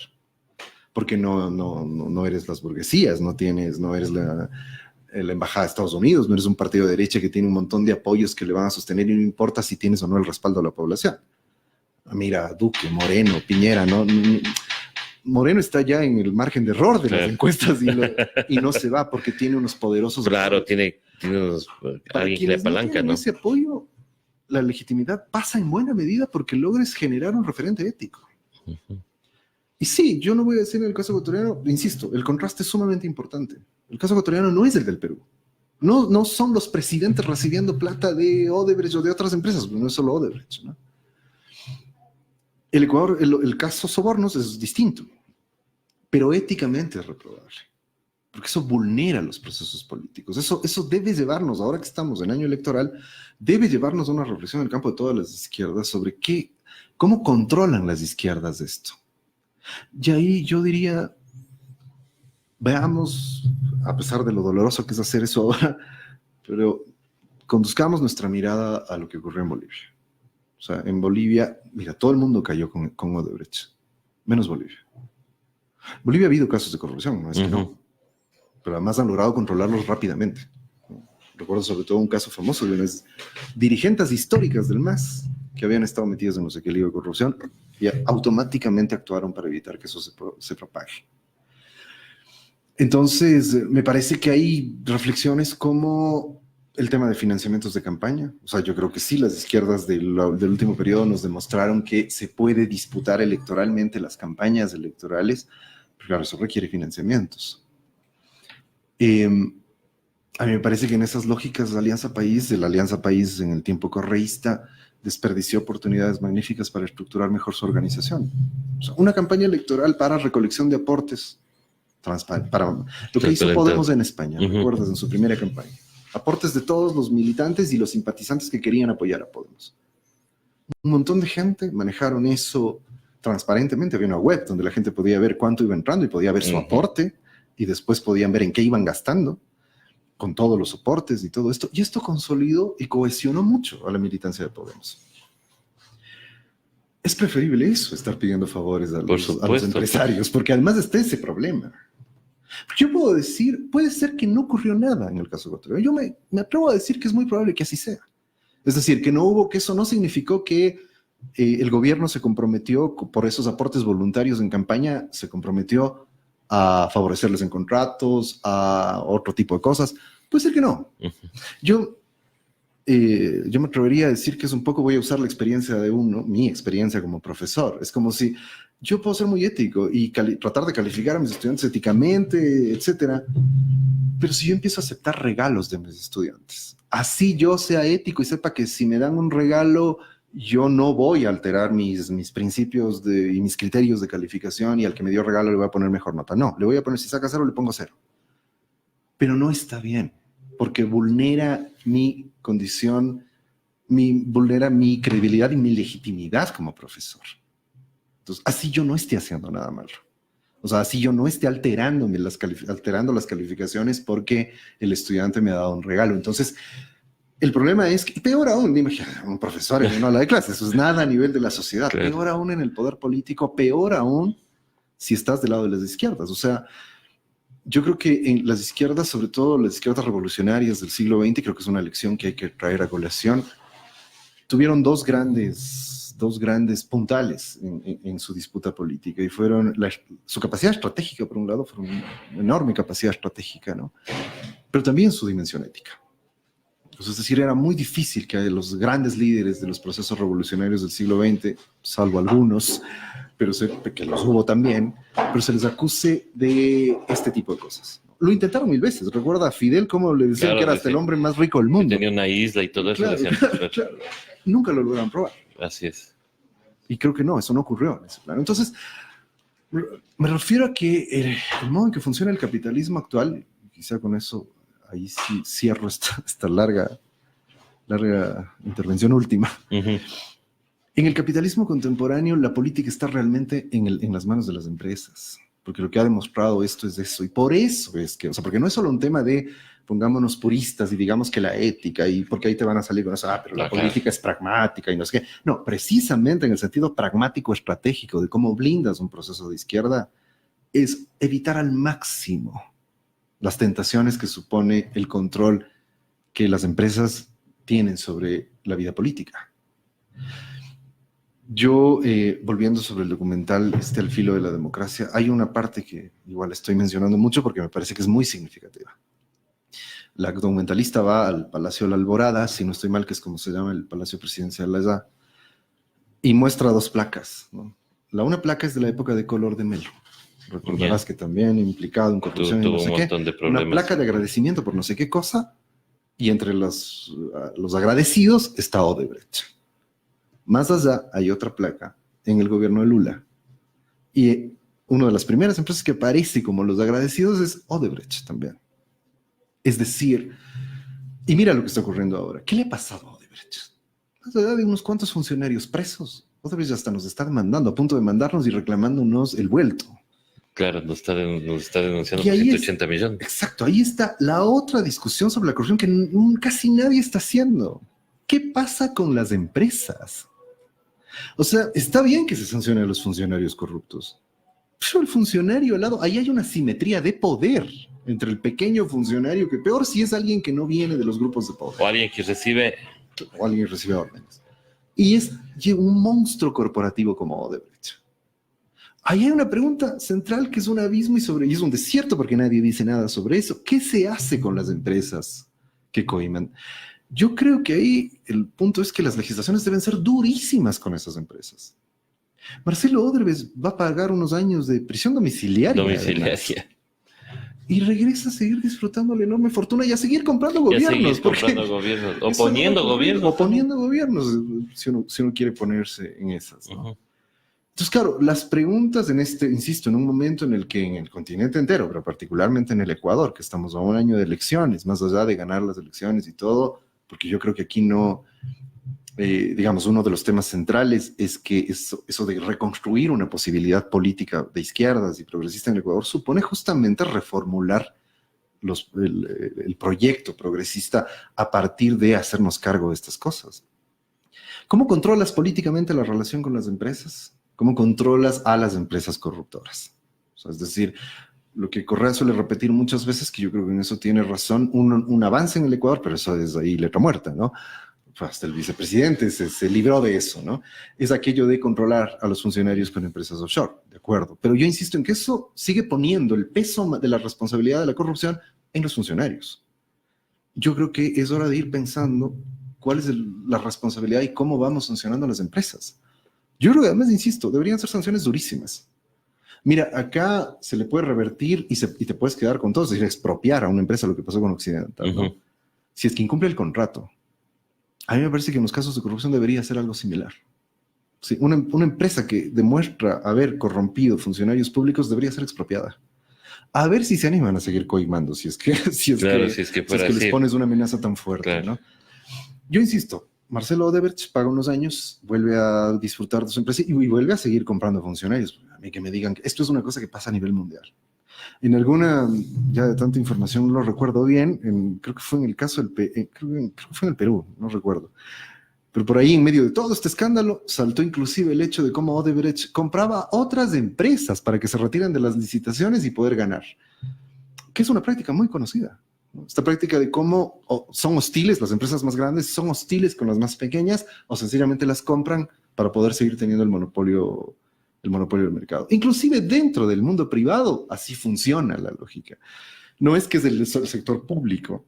Porque no eres las burguesías, no eres la embajada de Estados Unidos, no eres un partido de derecha que tiene un montón de apoyos que le van a sostener y no importa si tienes o no el respaldo de la población. Mira, Duque, Moreno, Piñera, ¿no? Moreno está ya en el margen de error de las encuestas y no se va porque tiene unos poderosos... Claro, tiene unos... alguien que le apalanca, ¿no? Ese apoyo, la legitimidad pasa en buena medida porque logres generar un referente ético. Uh-huh. Y sí, yo no voy a decir en el caso ecuatoriano, insisto, el contraste es sumamente importante. El caso ecuatoriano no es el del Perú. No son los presidentes recibiendo plata de Odebrecht o de otras empresas, no es solo Odebrecht, ¿no? El Ecuador, el caso sobornos es distinto, pero éticamente es reprobable, porque eso vulnera los procesos políticos. Eso debe llevarnos, ahora que estamos en año electoral, debe llevarnos a una reflexión en el campo de todas las izquierdas sobre cómo controlan las izquierdas esto. Y ahí yo diría, veamos, a pesar de lo doloroso que es hacer eso ahora, pero conduzcamos nuestra mirada a lo que ocurrió en Bolivia. O sea, en Bolivia, mira, todo el mundo cayó con Odebrecht, menos Bolivia. Bolivia ha habido casos de corrupción, no es que no, pero además han logrado controlarlos rápidamente. Recuerdo sobre todo un caso famoso de unas dirigentes históricas del MAS que habían estado metidas en no sé qué lío de corrupción y automáticamente actuaron para evitar que eso se propague. Entonces, me parece que hay reflexiones como el tema de financiamientos de campaña. O sea, yo creo que sí, las izquierdas del último periodo nos demostraron que se puede disputar electoralmente las campañas electorales, pero claro, eso requiere financiamientos. A mí me parece que en esas lógicas de la Alianza País en el tiempo correísta desperdició oportunidades magníficas para estructurar mejor su organización. O sea, una campaña electoral para recolección de aportes, para lo que hizo Podemos en España, ¿recuerdas? En su primera campaña. Aportes de todos los militantes y los simpatizantes que querían apoyar a Podemos. Un montón de gente manejaron eso transparentemente. Había una web donde la gente podía ver cuánto iba entrando y podía ver su aporte y después podían ver en qué iban gastando con todos los soportes y todo esto. Y esto consolidó y cohesionó mucho a la militancia de Podemos. Es preferible eso, estar pidiendo favores a los empresarios, porque además está ese problema. Yo puedo decir, puede ser que no ocurrió nada en el caso ecuatoriano. Yo me atrevo a decir que es muy probable que así sea. Es decir, que eso no significó que el gobierno se comprometió, por esos aportes voluntarios en campaña, se comprometió a favorecerles en contratos, a otro tipo de cosas. Puede ser que no. Yo me atrevería a decir que es un poco, voy a usar la experiencia de mi experiencia como profesor. Es como si yo puedo ser muy ético y tratar de calificar a mis estudiantes éticamente, etcétera, pero si yo empiezo a aceptar regalos de mis estudiantes, así yo sea ético y sepa que si me dan un regalo, yo no voy a alterar mis principios y mis criterios de calificación y al que me dio regalo le voy a poner mejor nota. No, le voy a poner, si saca 0, le pongo 0. Pero no está bien, porque vulnera mi condición, vulnera mi credibilidad y mi legitimidad como profesor. Entonces, así yo no esté haciendo nada malo. O sea, así yo no esté alterando las calificaciones porque el estudiante me ha dado un regalo. Entonces, el problema es que, peor aún, dime, un profesor en una aula de clases, eso es nada a nivel de la sociedad. Claro. Peor aún en el poder político, peor aún si estás del lado de las izquierdas. O sea, yo creo que en las izquierdas, sobre todo las izquierdas revolucionarias del siglo XX, creo que es una lección que hay que traer a colación, tuvieron dos grandes puntales en su disputa política y fueron su capacidad estratégica, por un lado, fue una enorme capacidad estratégica, ¿no? Pero también su dimensión ética. Pues es decir, era muy difícil que los grandes líderes de los procesos revolucionarios del siglo XX, salvo algunos, pero que los hubo también, pero se les acuse de este tipo de cosas, ¿no? Lo intentaron 1000 veces. Recuerda a Fidel cómo le decían Claro, que era hasta el hombre más rico del mundo. tenía una isla y todo eso. Claro, Decían, claro. Nunca lo lograron probar. Así es. Y creo que no, eso no ocurrió en ese plano. Entonces, me refiero a que el modo en que funciona el capitalismo actual, quizá con eso, ahí sí cierro esta larga intervención última. Uh-huh. En el capitalismo contemporáneo, la política está realmente en las manos de las empresas, porque lo que ha demostrado esto es eso, y por eso es que, o sea, porque no es solo un tema de, pongámonos puristas y digamos que la ética, y porque ahí te van a salir con eso, pero la política es pragmática y no es que, no, precisamente en el sentido pragmático estratégico de cómo blindas un proceso de izquierda, es evitar al máximo las tentaciones que supone el control que las empresas tienen sobre la vida política. Yo, volviendo sobre el documental Al filo de la democracia, hay una parte que igual estoy mencionando mucho porque me parece que es muy significativa. La documentalista va al Palacio de la Alborada, si no estoy mal, que es como se llama el Palacio Presidencial allá, y muestra 2 placas, ¿no? Una placa es de la época de Collor de Mello. Recordarás que también implicado en corrupción y no sé qué. Una placa de agradecimiento por no sé qué cosa, y entre los agradecidos está Odebrecht. Más allá hay otra placa en el gobierno de Lula. Y una de las primeras empresas que aparece como los agradecidos es Odebrecht también. Es decir, y mira lo que está ocurriendo ahora. ¿Qué le ha pasado a Odebrecht? Más allá de unos cuantos funcionarios presos, Odebrecht hasta nos está demandando, a punto de mandarnos y reclamándonos el vuelto. Claro, nos está denunciando por 180 millones. Exacto, ahí está la otra discusión sobre la corrupción que casi nadie está haciendo. ¿Qué pasa con las empresas? O sea, está bien que se sancione a los funcionarios corruptos, pero el funcionario al lado, ahí hay una simetría de poder entre el pequeño funcionario, que peor si es alguien que no viene de los grupos de poder. O alguien que recibe órdenes. Y es un monstruo corporativo como Odebrecht. Ahí hay una pregunta central que es un abismo y es un desierto porque nadie dice nada sobre eso. ¿Qué se hace con las empresas que coiman? Yo creo que ahí el punto es que las legislaciones deben ser durísimas con esas empresas. Marcelo Odebrecht va a pagar unos años de prisión domiciliaria. Y regresa a seguir disfrutando la enorme fortuna y a seguir comprando gobiernos. O poniendo gobiernos. O poniendo gobiernos, si uno quiere ponerse en esas, ¿no? Uh-huh. Entonces, claro, las preguntas insisto, en un momento en el que en el continente entero, pero particularmente en el Ecuador, que estamos a un año de elecciones, más allá de ganar las elecciones y todo, porque yo creo que aquí no, digamos, uno de los temas centrales es que eso de reconstruir una posibilidad política de izquierdas y progresista en el Ecuador supone justamente reformular el proyecto progresista a partir de hacernos cargo de estas cosas. ¿Cómo controlas políticamente la relación con las empresas? ¿Cómo controlas a las empresas corruptoras? O sea, es decir, lo que Correa suele repetir muchas veces, que yo creo que en eso tiene razón, un avance en el Ecuador, pero eso es ahí letra muerta, ¿no? Hasta el vicepresidente se libró de eso, ¿no? Es aquello de controlar a los funcionarios con empresas offshore, de acuerdo. Pero yo insisto en que eso sigue poniendo el peso de la responsabilidad de la corrupción en los funcionarios. Yo creo que es hora de ir pensando cuál es la responsabilidad y cómo vamos sancionando a las empresas. Yo creo que además, insisto, deberían ser sanciones durísimas. Mira, acá se le puede revertir y te puedes quedar con todo, es decir, expropiar a una empresa, lo que pasó con Occidental, ¿no? Uh-huh. Si es que incumple el contrato. A mí me parece que en los casos de corrupción debería ser algo similar. Sí, una empresa que demuestra haber corrompido funcionarios públicos debería ser expropiada. A ver si se animan a seguir coimando, si es que les pones una amenaza tan fuerte, claro, ¿no? Yo insisto, Marcelo Odebrecht paga unos años, vuelve a disfrutar de su empresa y vuelve a seguir comprando funcionarios. A mí que me digan que esto es una cosa que pasa a nivel mundial. En alguna, ya de tanta información no lo recuerdo bien, creo que fue en el caso creo que fue en el Perú, no recuerdo. Pero por ahí, en medio de todo este escándalo, saltó inclusive el hecho de cómo Odebrecht compraba otras empresas para que se retiren de las licitaciones y poder ganar, que es una práctica muy conocida. Esta práctica de cómo son hostiles, las empresas más grandes son hostiles con las más pequeñas o sencillamente las compran para poder seguir teniendo el monopolio del mercado. Inclusive dentro del mundo privado así funciona la lógica. No es que es el sector público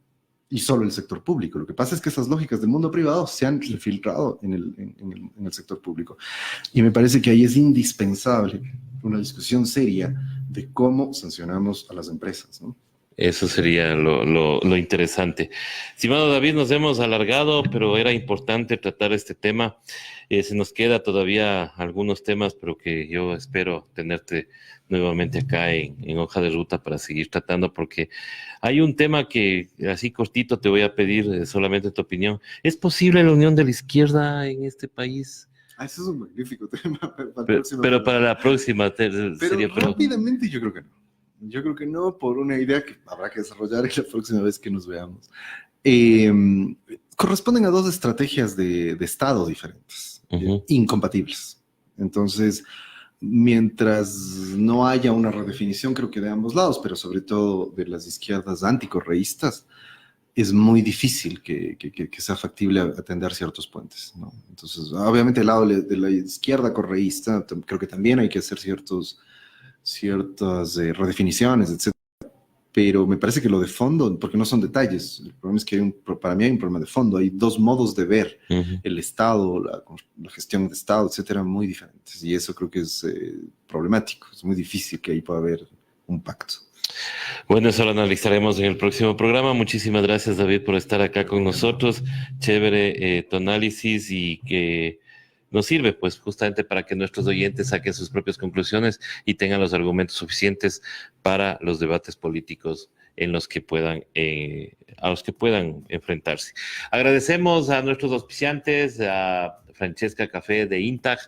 y solo el sector público. Lo que pasa es que esas lógicas del mundo privado se han infiltrado en el sector público. Y me parece que ahí es indispensable una discusión seria de cómo sancionamos a las empresas, ¿no? Eso sería lo interesante. Estimado David, nos hemos alargado, pero era importante tratar este tema. Se nos queda todavía algunos temas, pero que yo espero tenerte nuevamente acá en Hoja de Ruta para seguir tratando, porque hay un tema que así cortito te voy a pedir solamente tu opinión. ¿Es posible la unión de la izquierda en este país? Ese es un magnífico tema para el Pero, próximo pero programa. para la próxima sería... Rápidamente yo creo que no. Yo creo que no, por una idea que habrá que desarrollar en la próxima vez que nos veamos. Corresponden a dos estrategias de Estado diferentes, incompatibles. Entonces, mientras no haya una redefinición, creo que de ambos lados, pero sobre todo de las izquierdas anticorreístas, es muy difícil que sea factible atender ciertos puentes, ¿no? Entonces, obviamente, del lado de la izquierda correísta, creo que también hay que hacer ciertas redefiniciones, etc. Pero me parece que lo de fondo, porque no son detalles, el problema es que para mí hay un problema de fondo, hay dos modos de ver el Estado, la gestión de Estado, etcétera, muy diferentes, y eso creo que es problemático, es muy difícil que ahí pueda haber un pacto. Bueno, eso lo analizaremos en el próximo programa. Muchísimas gracias, David, por estar acá con nosotros. Chévere tu análisis y que nos sirve, pues, justamente para que nuestros oyentes saquen sus propias conclusiones y tengan los argumentos suficientes para los debates políticos en los que puedan, a los que puedan enfrentarse. Agradecemos a nuestros auspiciantes, a Francesca Café de Intag,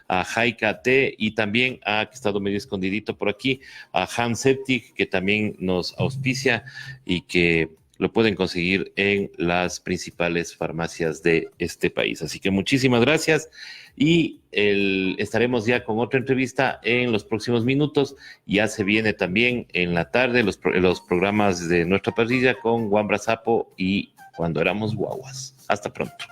a Jaika T y también que ha estado medio escondidito por aquí, a Han Septic, que también nos auspicia y que lo pueden conseguir en las principales farmacias de este país. Así que muchísimas gracias y estaremos ya con otra entrevista en los próximos minutos. Ya se viene también en la tarde los programas de nuestra parrilla con Juan Brazapo y Cuando éramos guaguas. Hasta pronto.